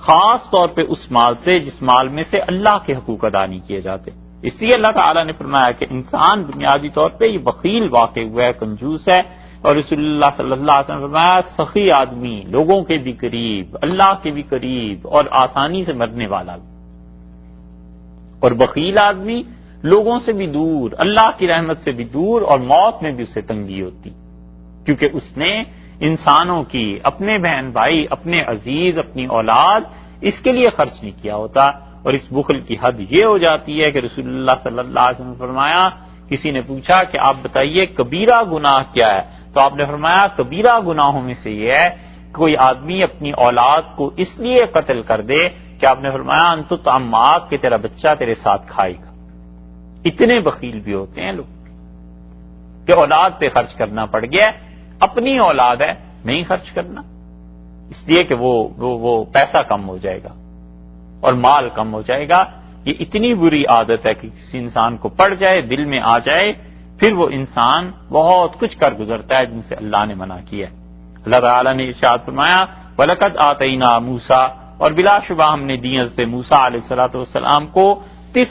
خاص طور پہ اس مال سے جس مال میں سے اللہ کے حقوق ادا نہیں کیے جاتے. اس لیے اللہ تعالیٰ نے فرمایا کہ انسان بنیادی طور پہ یہ بخیل واقع ہوا ہے، کنجوس ہے. اور رسول اللہ صلی اللہ علیہ وسلم نے فرمایا سخی آدمی لوگوں کے بھی قریب، اللہ کے بھی قریب اور آسانی سے مرنے والا بھی، اور بخیل آدمی لوگوں سے بھی دور، اللہ کی رحمت سے بھی دور، اور موت میں بھی اسے تنگی ہوتی کیونکہ اس نے انسانوں کی، اپنے بہن بھائی، اپنے عزیز، اپنی اولاد اس کے لیے خرچ نہیں کیا ہوتا. اور اس بخل کی حد یہ ہو جاتی ہے کہ رسول اللہ صلی اللہ علیہ وسلم نے فرمایا، کسی نے پوچھا کہ آپ بتائیے کبیرہ گناہ کیا ہے؟ تو آپ نے فرمایا کبیرہ گناہوں میں سے یہ ہے کوئی آدمی اپنی اولاد کو اس لیے قتل کر دے کہ آپ نے فرمایا انتو تعمات کہ تیرا بچہ تیرے ساتھ کھائے گا. اتنے بخیل بھی ہوتے ہیں لوگ کہ اولاد پہ خرچ کرنا پڑ گیا، اپنی اولاد ہے نہیں خرچ کرنا اس لیے کہ وہ پیسہ کم ہو جائے گا اور مال کم ہو جائے گا. یہ اتنی بری عادت ہے کہ کسی انسان کو پڑ جائے، دل میں آ جائے، پھر وہ انسان بہت کچھ کر گزرتا ہے جن سے اللہ نے منع کیا ہے. اللہ تعالیٰ نے ارشاد فرمایا وَلَقَدْ آتَيْنَا مُوسَىٰ، اور بلا شبہ ہم نے دی حضرت موسیٰ علیہ السلام کو 9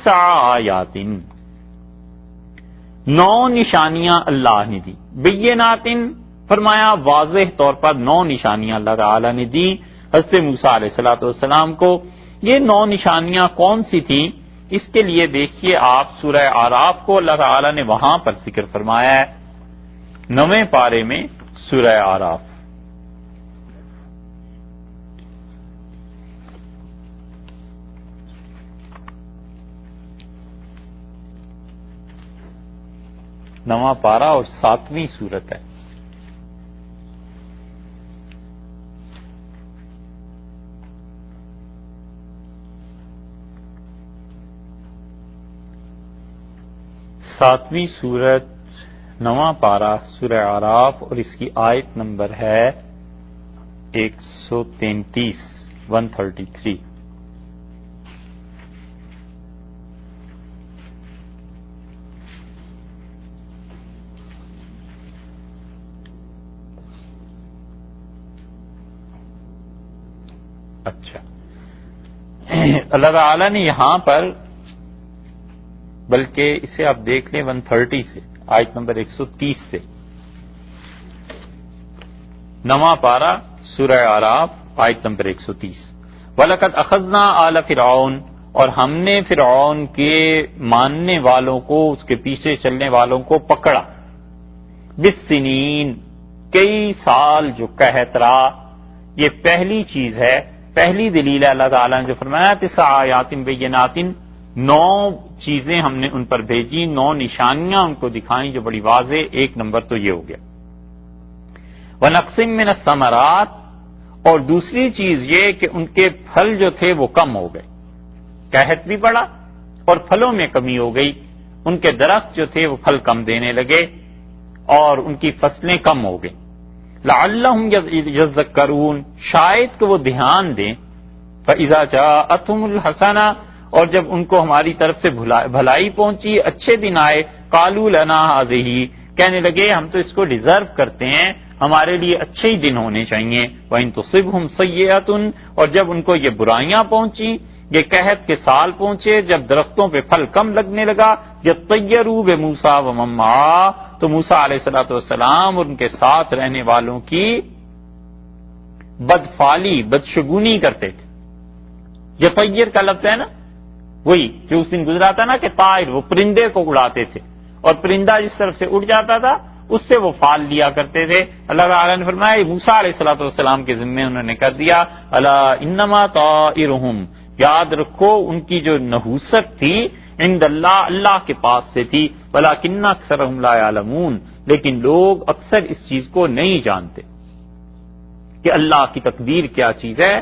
آیات، 9 نشانیاں اللہ نے دی. بینات فرمایا واضح طور پر 9 نشانیاں اللہ تعالیٰ نے دی حضرت موسیٰ علیہ السلام کو. یہ 9 نشانیاں کون سی تھیں؟ اس کے لیے دیکھیے آپ سورہ اعراف کو، اللہ تعالیٰ نے وہاں پر ذکر فرمایا ہے 9ویں پارے میں سورہ اعراف. 9واں پارہ اور 7ویں سورت ہے. ساتویں سورت 9واں پارہ سورہ اعراف اور اس کی آیت نمبر ہے 133 133. اچھا، اللہ تعالی نے یہاں پر، بلکہ اسے آپ دیکھ لیں 130 سے، آیت نمبر 130 سے، 9واں پارہ سورہ اعراف آیت نمبر 130. وَلَقَدْ أَخَذْنَا آلَ فِرْعَوْنَ، اور ہم نے فرعون کے ماننے والوں کو، اس کے پیچھے چلنے والوں کو پکڑا، بِالسِّنِينَ، کئی سال جو قحط رہا. یہ پہلی چیز ہے، پہلی دلیل ہے اللہ تعالیٰ نے جو فرمایا 9 آیات بینات، 9 چیزیں ہم نے ان پر بھیجی، 9 نشانیاں ان کو دکھائیں جو بڑی واضح. ایک نمبر تو یہ ہو گیا. وَنَقْصٍ مِّنَ الثَّمَرَاتِ، اور دوسری چیز یہ کہ ان کے پھل جو تھے وہ کم ہو گئے، قحط بھی بڑھا اور پھلوں میں کمی ہو گئی. ان کے درخت جو تھے وہ پھل کم دینے لگے اور ان کی فصلیں کم ہو گئیں. لعلہم یذکرون، شاید کہ وہ دھیان دیں. فاذا جاءتهم الحسنہ، اور جب ان کو ہماری طرف سے بھلائی پہنچی، اچھے دن آئے، قالوا لنا هذه، کہنے لگے ہم تو اس کو ڈیزرو کرتے ہیں، ہمارے لیے اچھے ہی دن ہونے چاہیے. وَإِن تُصِبْهُمْ سَيِّئَةٌ، اور جب ان کو یہ برائیاں پہنچی، یہ قحط کے سال پہنچے، جب درختوں پہ پھل کم لگنے لگا، يَطَّيَّرُوا بِمُوسَىٰ وَمَن مَّعَهُ، تو موسیٰ علیہ السلام اور ان کے ساتھ رہنے والوں کی بدفعلی، بدشگونی کرتے تھے. یطیر کا لفظ ہے نا، وہی جو اس دن گزرا تھا نا کہ طائر، وہ پرندے کو اڑاتے تھے اور پرندہ جس طرف سے اڑ جاتا تھا اس سے وہ فال لیا کرتے تھے. اللہ تعالیٰ نے فرمایا موسیٰ علیہ السلام کے ذمے انہوں نے کر دیا. الا انما طائرہم، یاد رکھو ان کی جو نحوست تھی عند اللہ، اللہ کے پاس سے تھی. ولکن اکثرہم لا یعلمون، لیکن لوگ اکثر اس چیز کو نہیں جانتے کہ اللہ کی تقدیر کیا چیز ہے،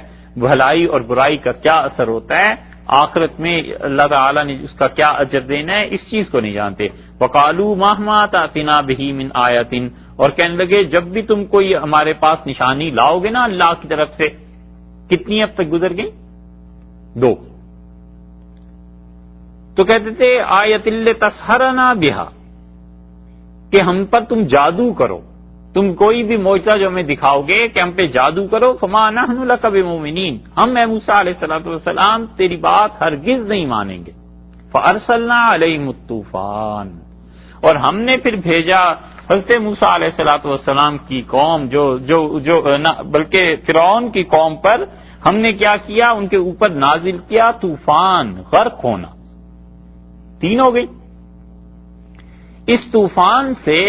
بھلائی اور برائی کا کیا اثر ہوتا ہے، آخرت میں اللہ تعالیٰ نے اس کا کیا اجر دینا ہے، اس چیز کو نہیں جانتے. وقالوا مہما تأتنا بہ من آیۃ، اور کہنے لگے جب بھی تم کوئی ہمارے پاس نشانی لاؤ گے نا اللہ کی طرف سے. کتنی اب تک گزر گئی؟ 2. تو کہتے تھے آیت لتسحرنا بہا، کہ ہم پر تم جادو کرو، تم کوئی بھی معجزہ جو ہمیں دکھاؤ گے کہ ہم پہ جادو کرو. فما نحن لک بمؤمنین، ہم اے موسیٰ علیہ السلام تیری بات ہرگز نہیں مانیں گے. فارسلنا علیہم الطوفان، اور ہم نے پھر بھیجا حضرت موسیٰ علیہ السلام کی قوم جو بلکہ فرعون کی قوم پر ہم نے کیا کیا، ان کے اوپر نازل کیا طوفان، غرق ہونا. 3 ہو گئی. اس طوفان سے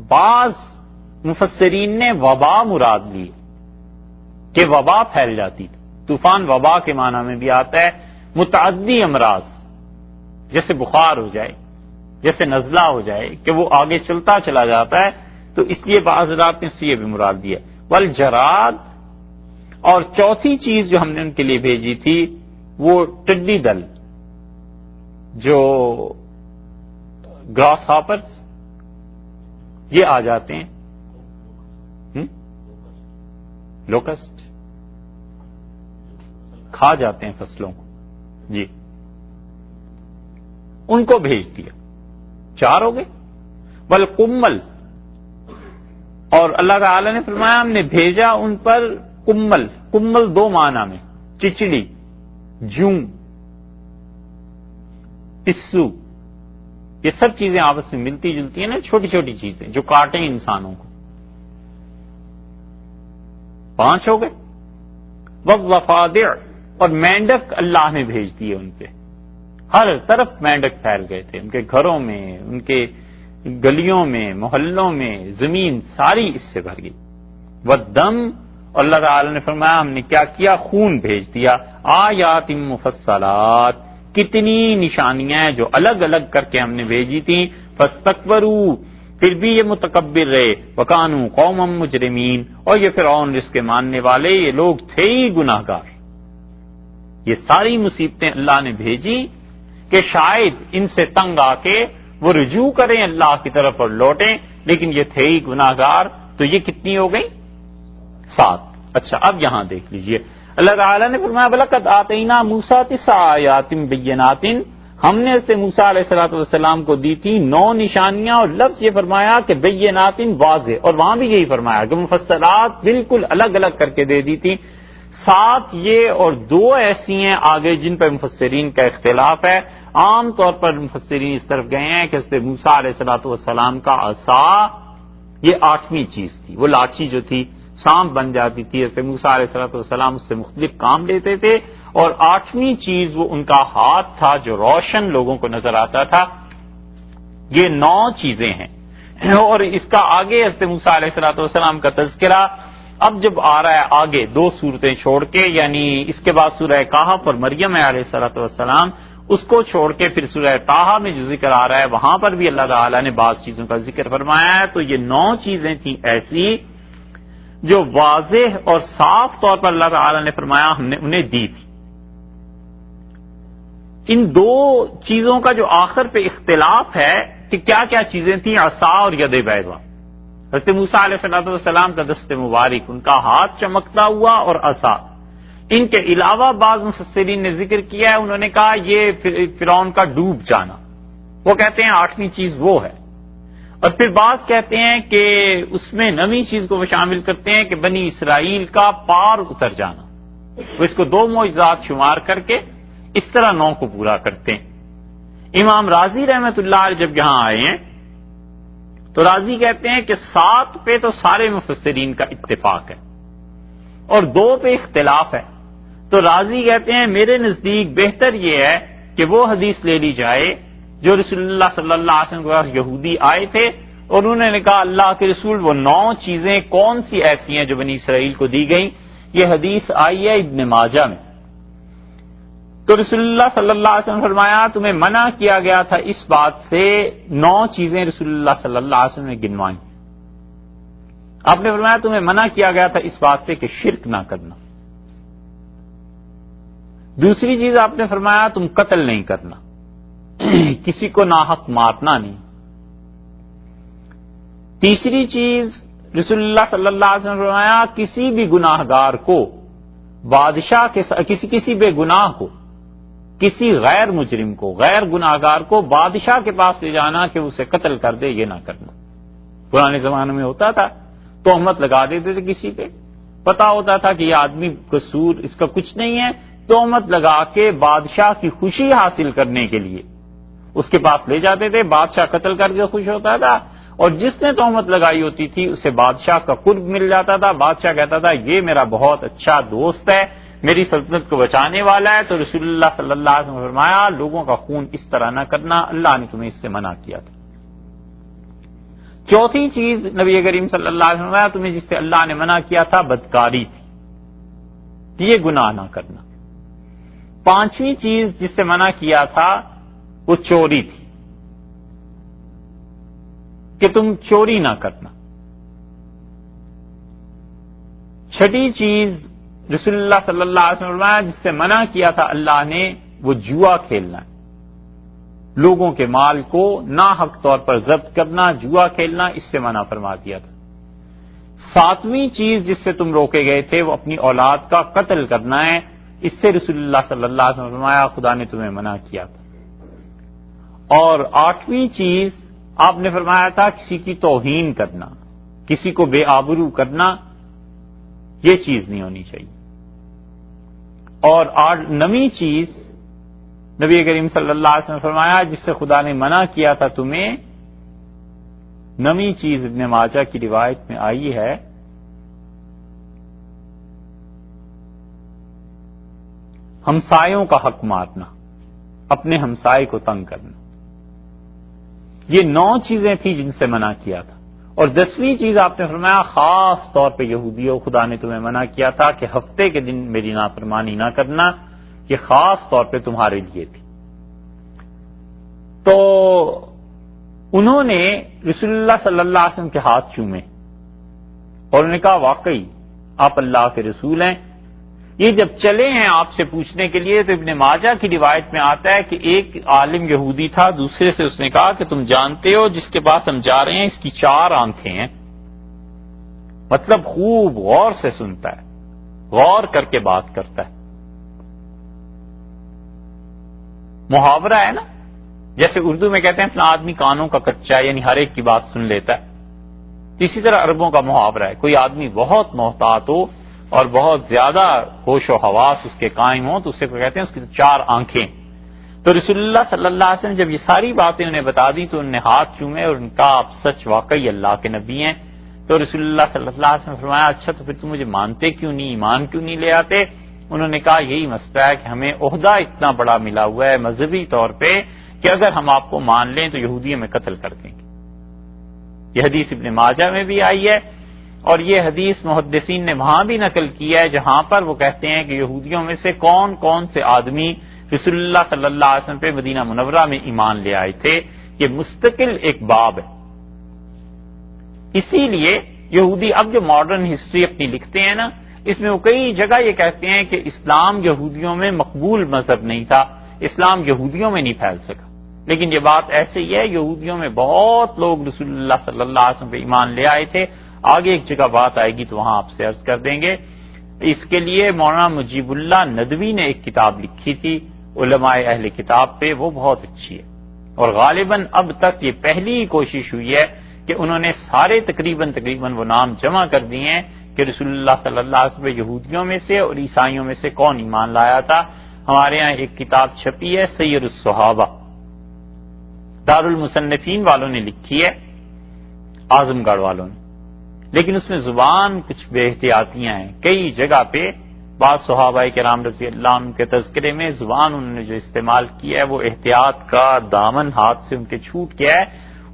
بعض مفسرین نے وبا مراد لی کہ وبا پھیل جاتی تھی. طوفان وبا کے معنی میں بھی آتا ہے، متعدی امراض، جیسے بخار ہو جائے، جیسے نزلہ ہو جائے کہ وہ آگے چلتا چلا جاتا ہے. تو اس لیے بعض حضرات نے یہ بھی مراد دیا. والجراد، اور چوتھی چیز جو ہم نے ان کے لیے بھیجی تھی وہ ٹڈی دل، جو گراس ہاپرز یہ آ جاتے ہیں، لوکسٹ کھا جاتے ہیں فصلوں کو، جی ان کو بھیج دیا. 4 ہو گئے. والقمل، اور اللہ تعالی نے فرمایا ہم نے بھیجا ان پر کمل. کمل 2 معنی میں، چچڑی، جوں، پسو، یہ سب چیزیں آپس میں ملتی جلتی ہیں نا، چھوٹی چھوٹی چیزیں جو کاٹیں انسانوں کو. 5 ہو گئے. والضفادع، اور مینڈک اللہ نے بھیج دیے ان پہ، ہر طرف مینڈک پھیل گئے تھے، ان کے گھروں میں، ان کے گلیوں میں، محلوں میں، زمین ساری اس سے بھر گئی. والدم، اللہ تعالی نے فرمایا ہم نے کیا کیا، خون بھیج دیا. آیات مفصلات، کتنی نشانیاں جو الگ الگ کر کے ہم نے بھیجی تھیں. فاستکبروا، پھر بھی یہ متکبر رہے، وَكَانُوا قَوْمًا مُجْرِمِينَ، اور یہ فرعون اس کے ماننے والے یہ لوگ تھے ہی گناہگار۔ یہ ساری مصیبتیں اللہ نے بھیجی کہ شاید ان سے تنگ آ کے وہ رجوع کریں اللہ کی طرف اور لوٹیں، لیکن یہ تھے ہی گناہگار۔ تو یہ کتنی ہو گئی؟ 7۔ اچھا اب یہاں دیکھ لیجئے، اللہ تعالیٰ نے فرمایا وَلَقَدْ آتَيْنَا مُوسَىٰ 9 آیَاتٍ بَيِّنَاتٍ، ہم نے حضرت موسیٰ علیہ السلام کو دی تھی 9 نشانیاں، اور لفظ یہ فرمایا کہ بَيِّنَاتٍ واضح، اور وہاں بھی یہی فرمایا کہ مفصلات بالکل الگ الگ کر کے دے دی تھی۔ 7 یہ اور 2 ایسی ہیں آگے جن پر مفسرین کا اختلاف ہے۔ عام طور پر مفسرین اس طرف گئے ہیں کہ حضرت موسیٰ علیہ السلام کا عصا یہ 8ویں چیز تھی، وہ لاٹھی جو تھی سانپ بن جاتی تھی، حضرت موسیٰ علیہ السلام اس سے مختلف کام لیتے تھے، اور 8ویں چیز وہ ان کا ہاتھ تھا جو روشن لوگوں کو نظر آتا تھا۔ یہ 9 چیزیں ہیں، اور اس کا آگے حضرت موسیٰ علیہ السلام کا تذکرہ اب جب آ رہا ہے آگے 2 سورتیں چھوڑ کے، یعنی اس کے بعد سورہ کہف اور مریم علیہ السلام، اس کو چھوڑ کے پھر سورہ طٰہٰ میں جو ذکر آ رہا ہے وہاں پر بھی اللہ تعالیٰ نے بعض چیزوں کا ذکر فرمایا ہے۔ تو یہ 9 چیزیں تھیں ایسی جو واضح اور صاف طور پر اللہ تعالیٰ نے فرمایا ہم نے انہیں دی تھی۔ ان 2 چیزوں کا جو آخر پہ اختلاف ہے کہ کیا کیا چیزیں تھیں، عصا اور ید بیضا۔ حضرت موسیٰ علیہ السلام کا دست مبارک، ان کا ہاتھ چمکتا ہوا اور عصا۔ ان کے علاوہ بعض مفسرین نے ذکر کیا ہے، انہوں نے کہا یہ فرعون کا ڈوب جانا، وہ کہتے ہیں 8ویں چیز وہ ہے، اور پھر بعض کہتے ہیں کہ اس میں 9ویں چیز کو وہ شامل کرتے ہیں کہ بنی اسرائیل کا پار اتر جانا، وہ اس کو 2 معجزات شمار کر کے اس طرح 9 کو پورا کرتے ہیں۔ امام راضی رحمت اللہ علیہ جب یہاں آئے ہیں تو راضی کہتے ہیں کہ 7 پہ تو سارے مفسرین کا اتفاق ہے اور 2 پہ اختلاف ہے۔ تو راضی کہتے ہیں میرے نزدیک بہتر یہ ہے کہ وہ حدیث لے لی جائے جو رسول اللہ صلی اللہ علیہ وسلم کے پاس یہودی آئے تھے اور انہوں نے کہا اللہ کے رسول وہ 9 چیزیں کون سی ایسی ہیں جو بنی اسرائیل کو دی گئیں۔ یہ حدیث آئی ہے ابن ماجہ میں۔ تو رسول اللہ صلی اللہ علیہ وسلم نے فرمایا تمہیں منع کیا گیا تھا اس بات سے، 9 چیزیں رسول اللہ صلی اللہ علیہ وسلم نے گنوائیں۔ آپ نے فرمایا تمہیں منع کیا گیا تھا اس بات سے کہ شرک نہ کرنا۔ دوسری چیز آپ نے فرمایا تم قتل نہیں کرنا، کسی کو ناحق مارنا نہیں۔ تیسری چیز رسول اللہ صلی اللہ علیہ وسلم نے فرمایا کسی بھی گناہ گار کو بادشاہ کے کسی بے گناہ کو، کسی غیر مجرم کو، غیر گناہ گار کو بادشاہ کے پاس لے جانا کہ اسے قتل کر دے، یہ نہ کرنا۔ پرانے زمانے میں ہوتا تھا، تہمت لگا دیتے تھے کسی پہ، پتا ہوتا تھا کہ یہ آدمی قصور اس کا کچھ نہیں ہے، تہمت لگا کے بادشاہ کی خوشی حاصل کرنے کے لیے اس کے پاس لے جاتے تھے، بادشاہ قتل کر کے خوش ہوتا تھا، اور جس نے تہمت لگائی ہوتی تھی اسے بادشاہ کا قرب مل جاتا تھا، بادشاہ کہتا تھا یہ میرا بہت اچھا دوست ہے، میری سلطنت کو بچانے والا ہے۔ تو رسول اللہ صلی اللہ علیہ وسلم نے فرمایا لوگوں کا خون اس طرح نہ کرنا، اللہ نے تمہیں اس سے منع کیا تھا۔ چوتھی چیز نبی کریم صلی اللہ علیہ وسلم نے فرمایا تمہیں جس سے اللہ نے منع کیا تھا بدکاری تھی، یہ گناہ نہ کرنا۔ پانچویں چیز جس سے منع کیا تھا وہ چوری تھی کہ تم چوری نہ کرنا۔ چھٹی چیز رسول اللہ صلی اللہ علیہ وسلم نے فرمایا جس سے منع کیا تھا اللہ نے وہ جوا کھیلنا ہے، لوگوں کے مال کو ناحق طور پر ضبط کرنا، جوا کھیلنا، اس سے منع فرما دیا تھا۔ ساتویں چیز جس سے تم روکے گئے تھے وہ اپنی اولاد کا قتل کرنا ہے، اس سے رسول اللہ صلی اللہ علیہ وسلم نے فرمایا خدا نے تمہیں منع کیا تھا۔ اور آٹھویں چیز آپ نے فرمایا تھا کسی کی توہین کرنا، کسی کو بے آبرو کرنا، یہ چیز نہیں ہونی چاہیے۔ اور نویں چیز نبی کریم صلی اللہ علیہ وسلم نے فرمایا جس سے خدا نے منع کیا تھا تمہیں، نویں چیز ابن ماجہ کی روایت میں آئی ہے ہمسایوں کا حق مارنا، اپنے ہمسائے کو تنگ کرنا۔ یہ 9 چیزیں تھیں جن سے منع کیا تھا۔ اور 10ویں چیز آپ نے فرمایا خاص طور پہ یہودیوں خدا نے تمہیں منع کیا تھا کہ ہفتے کے دن میری نافرمانی نہ کرنا، یہ خاص طور پہ تمہارے لیے تھی۔ تو انہوں نے رسول اللہ صلی اللہ علیہ وسلم کے ہاتھ چومے اور انہوں نے کہا واقعی آپ اللہ کے رسول ہیں. یہ جب چلے ہیں آپ سے پوچھنے کے لیے تو ابن ماجہ کی روایت میں آتا ہے کہ ایک عالم یہودی تھا، دوسرے سے اس نے کہا کہ تم جانتے ہو جس کے پاس ہم جا رہے ہیں اس کی 4 آنکھیں ہیں. مطلب خوب غور سے سنتا ہے، غور کر کے بات کرتا ہے. محاورہ ہے نا، جیسے اردو میں کہتے ہیں اپنا آدمی کانوں کا کچا ہے، یعنی ہر ایک کی بات سن لیتا ہے. اسی طرح عربوں کا محاورہ ہے، کوئی آدمی بہت محتاط ہو اور بہت زیادہ ہوش و حواس اس کے قائم ہوں تو اسے کو کہتے ہیں اس کی 4 آنکھیں. تو رسول اللہ صلی اللہ علیہ وسلم جب یہ ساری باتیں انہیں بتا دی تو انہوں نے ہاتھ چومے اور ان کا آپ سچ واقعی اللہ کے نبی ہیں. تو رسول اللہ صلی اللہ علیہ وسلم نے فرمایا اچھا تو پھر تم مجھے مانتے کیوں نہیں، ایمان کیوں نہیں لے آتے؟ انہوں نے کہا یہی مسئلہ ہے کہ ہمیں عہدہ اتنا بڑا ملا ہوا ہے مذہبی طور پہ کہ اگر ہم آپ کو مان لیں تو یہودیوں میں قتل کر دیں گے. یہ حدیث ابن ماجہ میں بھی آئی ہے اور یہ حدیث محدثین نے وہاں بھی نقل کی ہے جہاں پر وہ کہتے ہیں کہ یہودیوں میں سے کون کون سے آدمی رسول اللہ صلی اللہ علیہ وسلم پہ مدینہ منورہ میں ایمان لے آئے تھے. یہ مستقل ایک باب ہے. اسی لیے یہودی اب جو ماڈرن ہسٹری اپنی لکھتے ہیں نا، اس میں وہ کئی جگہ یہ کہتے ہیں کہ اسلام یہودیوں میں مقبول مذہب نہیں تھا، اسلام یہودیوں میں نہیں پھیل سکا. لیکن یہ بات ایسے ہی ہے، یہودیوں میں بہت لوگ رسول اللہ صلی اللہ علیہ وسلم پہ ایمان لے آئے تھے. آگے ایک جگہ بات آئے گی تو وہاں آپ سے عرض کر دیں گے. اس کے لیے مولانا مجیب اللہ ندوی نے ایک کتاب لکھی تھی علماء اہل کتاب پہ، وہ بہت اچھی ہے اور غالباً اب تک یہ پہلی کوشش ہوئی ہے کہ انہوں نے سارے تقریباً وہ نام جمع کر دیے ہیں کہ رسول اللہ صلی اللہ علیہ وسلم یہودیوں میں سے اور عیسائیوں میں سے کون ایمان لایا تھا. ہمارے ہاں ایک کتاب چھپی ہے سید الصحابہ، دارالمصنفین والوں نے لکھی ہے، اعظم گڑھ والوں نے، لیکن اس میں زبان کچھ بے احتیاطیاں ہیں. کئی جگہ پہ بعض صحابہ کرام رضی اللہ عنہ کے تذکرے میں زبان انہوں نے جو استعمال کیا ہے وہ احتیاط کا دامن ہاتھ سے ان کے چھوٹ گیا ہے.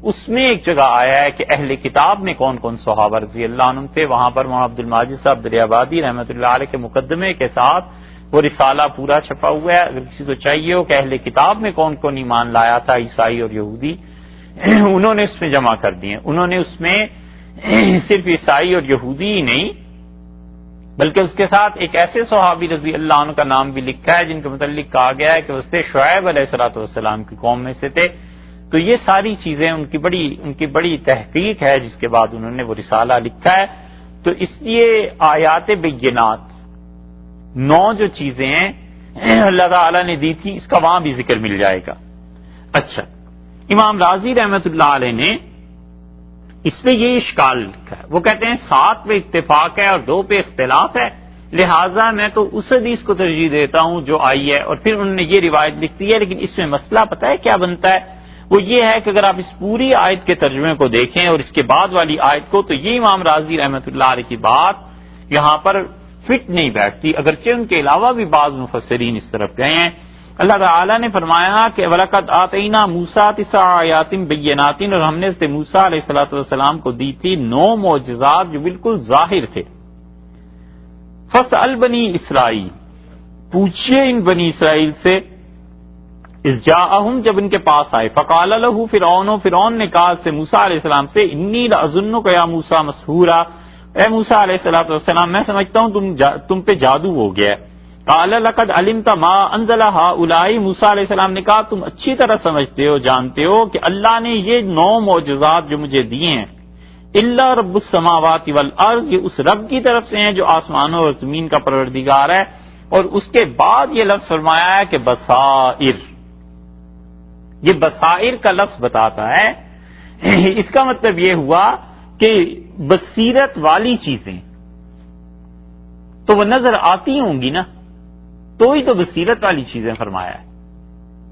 اس میں ایک جگہ آیا ہے کہ اہل کتاب میں کون کون صحابہ رضی اللہ عنہ تھے. وہاں پر مولانا عبد الماجد صاحب دریابادی رحمۃ اللہ علیہ کے مقدمے کے ساتھ وہ رسالہ پورا چھپا ہوا ہے. اگر کسی کو چاہیے ہو کہ اہل کتاب میں کون کون ایمان لایا تھا عیسائی اور یہودی، انہوں نے اس میں جمع کر دیے. انہوں نے اس میں صرف عیسائی اور یہودی ہی نہیں بلکہ اس کے ساتھ ایک ایسے صحابی رضی اللہ عنہ کا نام بھی لکھا ہے جن کے متعلق کہا گیا ہے کہ وہ شعیب علیہ الصلوۃ والسلام کی قوم میں سے تھے. تو یہ ساری چیزیں ان کی بڑی تحقیق ہے جس کے بعد انہوں نے وہ رسالہ لکھا ہے. تو اس لیے آیات بینات 9 جو چیزیں ہیں اللہ تعالی نے دی تھی اس کا وہاں بھی ذکر مل جائے گا. اچھا، امام راضی رحمت اللہ علیہ نے اس پہ یہ اشکال لکھا ہے. وہ کہتے ہیں 7 پہ اتفاق ہے اور 2 پہ اختلاف ہے، لہٰذا میں تو اس حدیث کو ترجیح دیتا ہوں جو آئی ہے. اور پھر انہوں نے یہ روایت لکھ دی ہے، لیکن اس میں مسئلہ پتہ ہے کیا بنتا ہے؟ وہ یہ ہے کہ اگر آپ اس پوری آیت کے ترجمے کو دیکھیں اور اس کے بعد والی آیت کو تو یہ امام راضی رحمت اللہ علیہ کی بات یہاں پر فٹ نہیں بیٹھتی، اگرچہ ان کے علاوہ بھی بعض مفسرین اس طرف گئے ہیں. اللہ تعالیٰ نے فرمایا کہ وَلَقَدْ آتَيْنَا مُوسَىٰ 9 آیات بینات، اور ہم نے حضرت موسیٰ علیہ الصلوۃ والسلام کو دی تھی 9 معجزات جو بالکل ظاہر تھے. فَاسْأَلْ بَنِي اسرائیل، پوچھئے ان بنی اسرائیل سے، اذ جاءہم، جب ان کے پاس آئے، فقال لہ فرعون، فرعون نے کہا حضرت موسیٰ علیہ السلام سے، انی لأظنک یا موسیٰ مسحورا، اے موسیٰ علیہ الصلوۃ والسلام میں سمجھتا ہوں تم پہ جادو ہو گیا ہے. قال لقد علمت ما انزل هؤلاء، موسیٰ علیہ السلام نے کہا تم اچھی طرح سمجھتے ہو، جانتے ہو کہ اللہ نے یہ 9 معجزات جو مجھے دیے ہیں الا رب السماوات والارض، یہ اس رب کی طرف سے ہیں جو آسمانوں اور زمین کا پروردگار ہے. اور اس کے بعد یہ لفظ فرمایا ہے کہ بصائر، یہ بصائر کا لفظ بتاتا ہے اس کا مطلب یہ ہوا کہ بصیرت والی چیزیں تو وہ نظر آتی ہوں گی نا، تو ہی تو بصیرت والی چیزیں فرمایا ہے.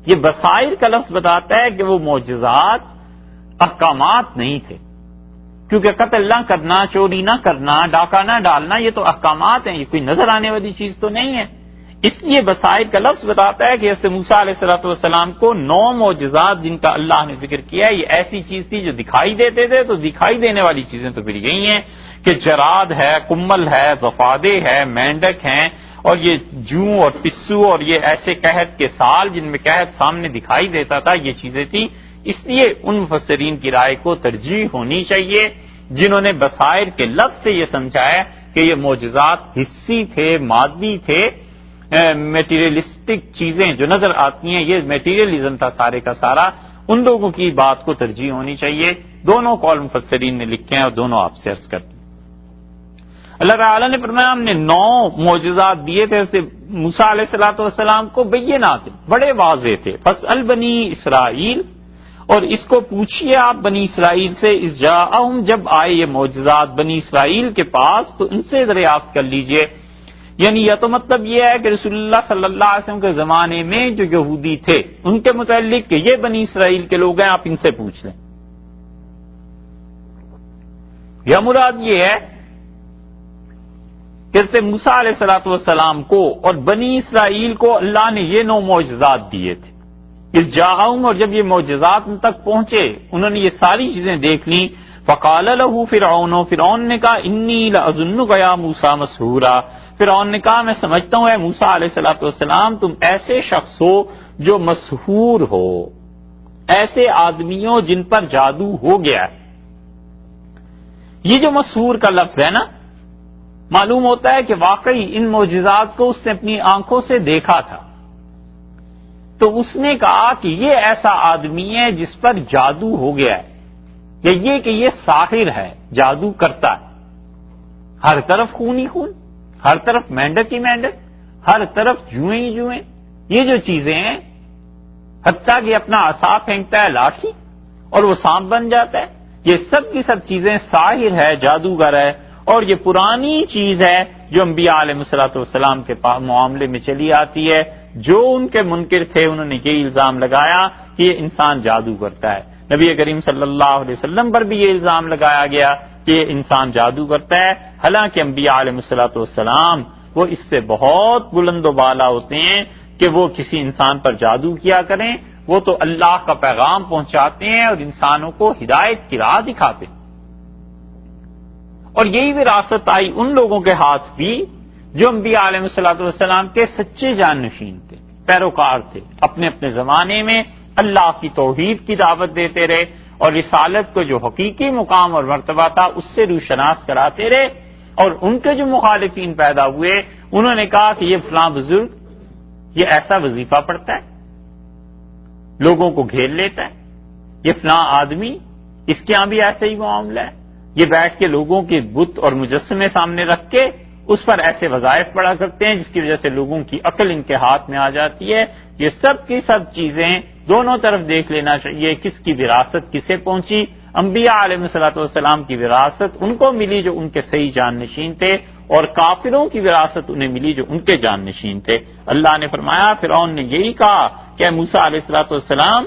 یہ بصائر کا لفظ بتاتا ہے کہ وہ معجزات احکامات نہیں تھے، کیونکہ قتل نہ کرنا، چوری نہ کرنا، ڈاکہ نہ ڈالنا یہ تو احکامات ہیں، یہ کوئی نظر آنے والی چیز تو نہیں ہے. اس لیے بصائر کا لفظ بتاتا ہے کہ حضرت موسیٰ علیہ الصلوۃ والسلام کو 9 معجزات جن کا اللہ نے ذکر کیا ہے، یہ ایسی چیز تھی جو دکھائی دیتے تھے. تو دکھائی دینے والی چیزیں تو پھر یہی ہیں کہ جراد ہے، کمل ہے، ضفادع ہے، مینڈک ہیں، اور یہ جوں اور پسو اور یہ ایسے قحط کے سال جن میں قحط سامنے دکھائی دیتا تھا، یہ چیزیں تھیں. اس لیے ان مفسرین کی رائے کو ترجیح ہونی چاہیے جنہوں نے بصائر کے لفظ سے یہ سمجھا ہے کہ یہ معجزات حسی تھے، مادی تھے، میٹیریلسٹک چیزیں جو نظر آتی ہیں، یہ میٹیریلزم تھا سارے کا سارا. ان لوگوں کی بات کو ترجیح ہونی چاہیے. دونوں قول مفسرین نے لکھے ہیں اور دونوں آپ سے عرض کرتے ہیں. اللہ تعالیٰ نے فرمایا ہم نے 9 معجزات دیے تھے موسیٰ علیہ السلام کو، بینات بڑے واضح تھے. فاسأل بنی اسرائیل، اور اس کو پوچھیے آپ بنی اسرائیل سے، اذ جاءہم جب آئے یہ معجزات بنی اسرائیل کے پاس تو ان سے دریافت کر لیجئے. یعنی یا تو مطلب یہ ہے کہ رسول اللہ صلی اللہ علیہ وسلم کے زمانے میں جو یہودی تھے ان کے متعلق کہ یہ بنی اسرائیل کے لوگ ہیں، آپ ان سے پوچھ لیں. یا مراد یہ ہے کہ حضرت موسیٰ علیہ السلام کو اور بنی اسرائیل کو اللہ نے یہ 9 معجزات دیے تھے. اس جاءہم، اور جب یہ معجزات ان تک پہنچے انہوں نے یہ ساری چیزیں دیکھ لیں. فقال له فرعون، فرعون نے کہا انی لأظنک یا موسیٰ مسحورا، فرعون نے کہا میں سمجھتا ہوں اے موسیٰ علیہ السلام تم ایسے شخص ہو جو مسحور ہو، ایسے آدمیوں جن پر جادو ہو گیا ہے. یہ جو مسحور کا لفظ ہے نا، معلوم ہوتا ہے کہ واقعی ان معجزات کو اس نے اپنی آنکھوں سے دیکھا تھا. تو اس نے کہا کہ یہ ایسا آدمی ہے جس پر جادو ہو گیا ہے، یا یہ کہ یہ ساحر ہے، جادو کرتا ہے. ہر طرف خون ہی خون، ہر طرف مینڈک ہی مینڈک، ہر طرف جوئیں ہی جوئیں. یہ جو چیزیں ہیں، حتیٰ کہ اپنا عصا پھینکتا ہے لاٹھی اور وہ سانپ بن جاتا ہے، یہ سب کی سب چیزیں ساحر ہے، جادوگر ہے. اور یہ پرانی چیز ہے جو انبیاء علیہ السلام کے معاملے میں چلی آتی ہے. جو ان کے منکر تھے انہوں نے یہ الزام لگایا کہ یہ انسان جادو کرتا ہے. نبی کریم صلی اللہ علیہ وسلم پر بھی یہ الزام لگایا گیا کہ یہ انسان جادو کرتا ہے، حالانکہ انبیاء علیہ السلام وہ اس سے بہت بلند و بالا ہوتے ہیں کہ وہ کسی انسان پر جادو کیا کریں. وہ تو اللہ کا پیغام پہنچاتے ہیں اور انسانوں کو ہدایت کی راہ دکھاتے ہیں. اور یہی وراثت آئی ان لوگوں کے ہاتھ بھی جو انبیاء علیہ السلام کے سچے جانشین تھے، پیروکار تھے. اپنے اپنے زمانے میں اللہ کی توحید کی دعوت دیتے رہے اور رسالت کو جو حقیقی مقام اور مرتبہ تھا اس سے روشناس کراتے رہے. اور ان کے جو مخالفین پیدا ہوئے انہوں نے کہا کہ یہ فلاں بزرگ یہ ایسا وظیفہ پڑھتا ہے، لوگوں کو گھیر لیتا ہے، یہ فلاں آدمی اس کے ہاں بھی ایسا ہی معاملہ ہے، یہ بیٹھ کے لوگوں کے بت اور مجسمے سامنے رکھ کے اس پر ایسے وظائف پڑھا کرتے ہیں جس کی وجہ سے لوگوں کی عقل ان کے ہاتھ میں آ جاتی ہے. یہ سب کی سب چیزیں دونوں طرف دیکھ لینا چاہیے کس کی وراثت کسے پہنچی. انبیاء علیہ السلام کی وراثت ان کو ملی جو ان کے صحیح جانشین تھے، اور کافروں کی وراثت انہیں ملی جو ان کے جانشین تھے. اللہ نے فرمایا فرعون نے یہی کہا کہ موسیٰ علیہ السلام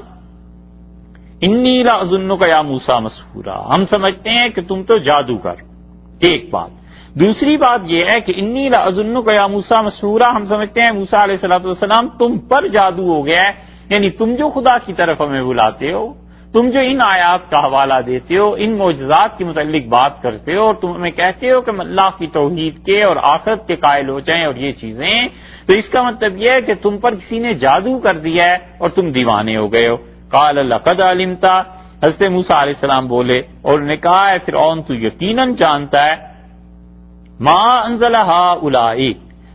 انی لأظنک یا موسیٰ مسحورا، ہم سمجھتے ہیں کہ تم تو جادوگر. ایک بات. دوسری بات یہ ہے کہ انی لأظنک یا موسیٰ مسحورا، ہم سمجھتے ہیں موسیٰ علیہ السلام تم پر جادو ہو گیا ہے. یعنی تم جو خدا کی طرف ہمیں بلاتے ہو، تم جو ان آیات کا حوالہ دیتے ہو، ان معجزات کے متعلق بات کرتے ہو اور تم ہمیں کہتے ہو کہ اللہ کی توحید کے اور آخرت کے قائل ہو جائیں اور یہ چیزیں، تو اس کا مطلب یہ ہے کہ تم پر کسی نے جادو کر دیا ہے اور تم دیوانے ہو گئے ہو. قال لقد علمت، حضرت موسیٰ علیہ السلام بولے اور انہوں نے کہا ہے فرعون تو یقیناً جانتا ہے ما انزل ہؤلاء،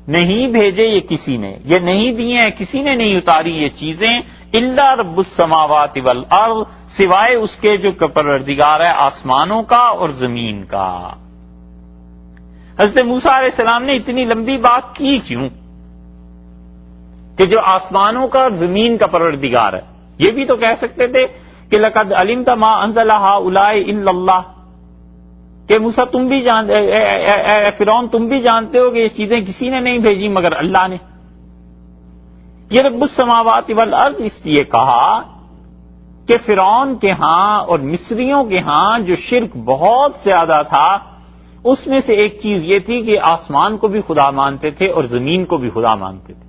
نہیں بھیجے یہ کسی نے، یہ نہیں دیے ہیں کسی نے، نہیں اتاری یہ چیزیں الا رب السماوات والارض، سوائے اس کے جو پروردگار ہے آسمانوں کا اور زمین کا. حضرت موسیٰ علیہ السلام نے اتنی لمبی بات کی کیوں کہ جو آسمانوں کا اور زمین کا پروردگار ہے؟ یہ بھی تو کہہ سکتے تھے کہ لقد علمت ما انزل ہؤلاء الا اللہ، کہ موسیٰ تم بھی فرعون تم بھی جانتے ہو کہ یہ چیزیں کسی نے نہیں بھیجی مگر اللہ نے. یہ رب السماوات والارض اس لیے کہا کہ فرعون کے ہاں اور مصریوں کے ہاں جو شرک بہت زیادہ تھا اس میں سے ایک چیز یہ تھی کہ آسمان کو بھی خدا مانتے تھے اور زمین کو بھی خدا مانتے تھے.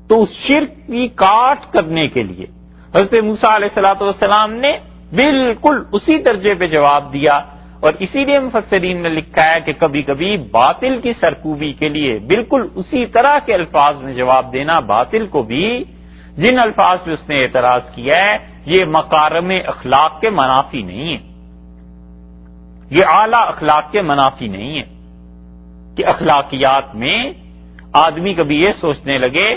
تو اس شرک کی کاٹ کرنے کے لیے حضرت موسیٰ علیہ السلام نے بالکل اسی درجے پہ جواب دیا. اور اسی لیے مفسرین نے لکھا ہے کہ کبھی کبھی باطل کی سرکوبی کے لیے بالکل اسی طرح کے الفاظ میں جواب دینا باطل کو بھی جن الفاظ پہ اس نے اعتراض کیا ہے یہ مکارم اخلاق کے منافی نہیں ہے، یہ اعلی اخلاق کے منافی نہیں ہے کہ اخلاقیات میں آدمی کبھی یہ سوچنے لگے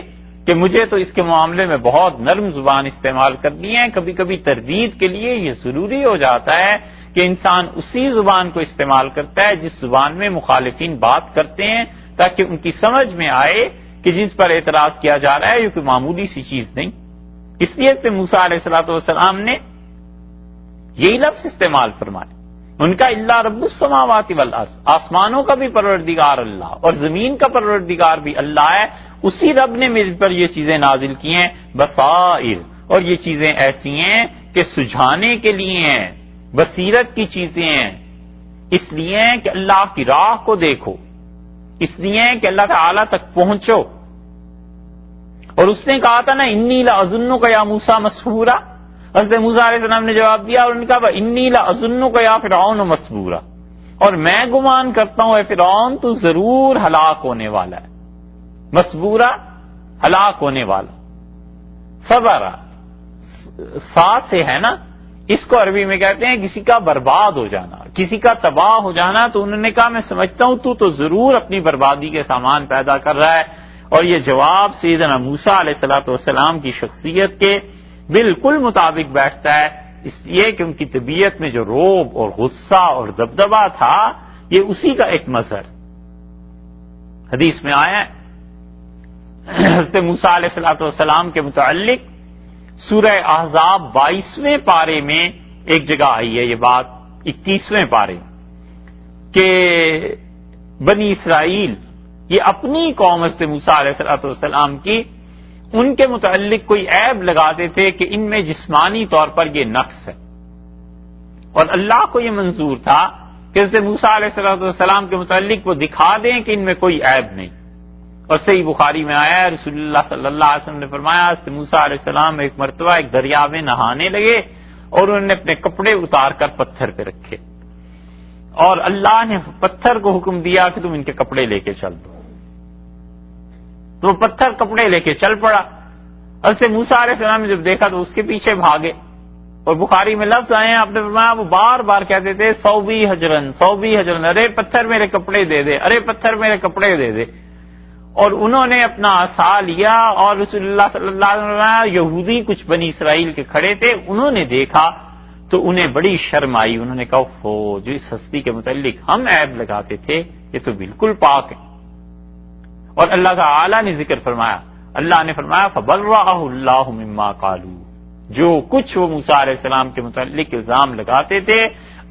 کہ مجھے تو اس کے معاملے میں بہت نرم زبان استعمال کرنی ہے. کبھی کبھی تردید کے لیے یہ ضروری ہو جاتا ہے کہ انسان اسی زبان کو استعمال کرتا ہے جس زبان میں مخالفین بات کرتے ہیں، تاکہ ان کی سمجھ میں آئے کہ جس پر اعتراض کیا جا رہا ہے یہ کوئی معمولی سی چیز نہیں. اس لیے سے موسیٰ علیہ الصلوۃ والسلام نے یہی لفظ استعمال فرمائے، ان کا اللہ رب السماوات والارض، آسمانوں کا بھی پروردگار اللہ اور زمین کا پروردگار بھی اللہ ہے. اسی رب نے میرے پر یہ چیزیں نازل کی ہیں بصائر، اور یہ چیزیں ایسی ہیں کہ سجھانے کے لیے ہیں، بصیرت کی چیزیں ہیں، اس لیے کہ اللہ کی راہ کو دیکھو، اس لیے کہ اللہ تعالی تک پہنچو. اور اس نے کہا تھا نا انی لاظنک یا موسیٰ مسحورا، حضرت موسیٰ علیہ السلام نے جواب دیا اور انہوں نے کہا انی لاظنک یا فرعون مسحورا، اور میں گمان کرتا ہوں اے فرعون تو ضرور ہلاک ہونے والا ہے. مسبورا ہلاک ہونے والا، صبرا سا سے ہے نا، اس کو عربی میں کہتے ہیں کسی کا برباد ہو جانا، کسی کا تباہ ہو جانا. تو انہوں نے کہا میں سمجھتا ہوں تو ضرور اپنی بربادی کے سامان پیدا کر رہا ہے. اور یہ جواب سیدنا موسیٰ علیہ الصلوۃ والسلام کی شخصیت کے بالکل مطابق بیٹھتا ہے، اس لیے کہ ان کی طبیعت میں جو روب اور غصہ اور دبدبا تھا یہ اسی کا ایک مظہر. حدیث میں آیا ہے حضرت موسیٰ علیہ الصلوۃ والسلام کے متعلق سورہ احزاب 22ویں پارے میں ایک جگہ آئی ہے یہ بات، 21ویں پارے، کہ بنی اسرائیل یہ اپنی قوم حضرت موسیٰ علیہ الصلوۃ والسلام کی ان کے متعلق کوئی عیب لگاتے تھے کہ ان میں جسمانی طور پر یہ نقص ہے، اور اللہ کو یہ منظور تھا کہ حضرت موسیٰ علیہ الصلوۃ والسلام کے متعلق وہ دکھا دیں کہ ان میں کوئی عیب نہیں. اور صحیح بخاری میں آیا ہے رسول اللہ صلی اللہ علیہ وسلم نے فرمایا حضرت موسیٰ علیہ السلام ایک مرتبہ ایک دریا میں نہانے لگے اور انہوں نے اپنے کپڑے اتار کر پتھر پہ رکھے، اور اللہ نے پتھر کو حکم دیا کہ تم ان کے کپڑے لے کے چل دو. تو وہ پتھر کپڑے لے کے چل پڑا. حضرت موسیٰ علیہ السلام نے جب دیکھا تو اس کے پیچھے بھاگے، اور بخاری میں لفظ آئے ہیں آپ نے فرمایا وہ بار بار کہتے تھے صوبی حجرن صوبی حجرن، ارے پتھر میرے کپڑے دے دے، ارے پتھر میرے کپڑے دے دے. اور انہوں نے اپنا عصا لیا اور رسول اللہ صلی اللہ علیہ وسلم یہودی کچھ بنی اسرائیل کے کھڑے تھے، انہوں نے دیکھا تو انہیں بڑی شرم آئی. انہوں نے کہا جو اس ہستی کے متعلق ہم عیب لگاتے تھے یہ تو بالکل پاک ہے. اور اللہ تعالی نے ذکر فرمایا، اللہ نے فرمایا فبرأہ اللہ مما قالوا، جو کچھ وہ موسیٰ علیہ السلام کے متعلق الزام لگاتے تھے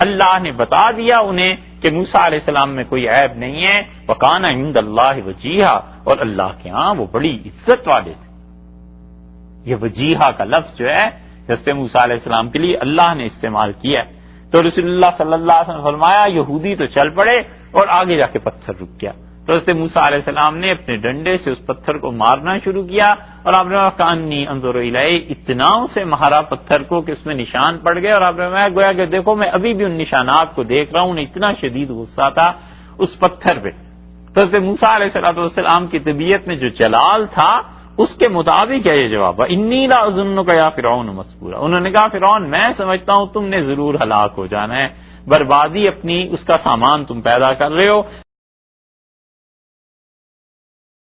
اللہ نے بتا دیا انہیں کہ موسیٰ علیہ السلام میں کوئی عیب نہیں ہے. وکان عند اللہ وجیہا، اور اللہ کے ہاں وہ بڑی عزت والے تھے. یہ وجیہا کا لفظ جو ہے حضرت موسیٰ علیہ السلام کے لیے اللہ نے استعمال کیا. تو رسول اللہ صلی اللہ علیہ وسلم فرمایا یہودی تو چل پڑے اور آگے جا کے پتھر رک گیا. تو حضرت موسیٰ علیہ السلام نے اپنے ڈنڈے سے اس پتھر کو مارنا شروع کیا، اور آپ نے کانی انظر الیہ، اتنا سے مہارا پتھر کو کہ اس میں نشان پڑ گئے، اور آپ نے گویا کہ دیکھو میں ابھی بھی ان نشانات کو دیکھ رہا ہوں. انہیں اتنا شدید غصہ تھا اس پتھر پہ. تو حضرت موسیٰ علیہ السلام کی طبیعت میں جو جلال تھا اس کے مطابق ہے یہ جواب، انی لاظنک یا فرعون مسحورا. انہوں نے کہا فرعون میں سمجھتا ہوں تم نے ضرور ہلاک ہو جانا ہے، بربادی اپنی اس کا سامان تم پیدا کر رہے ہو.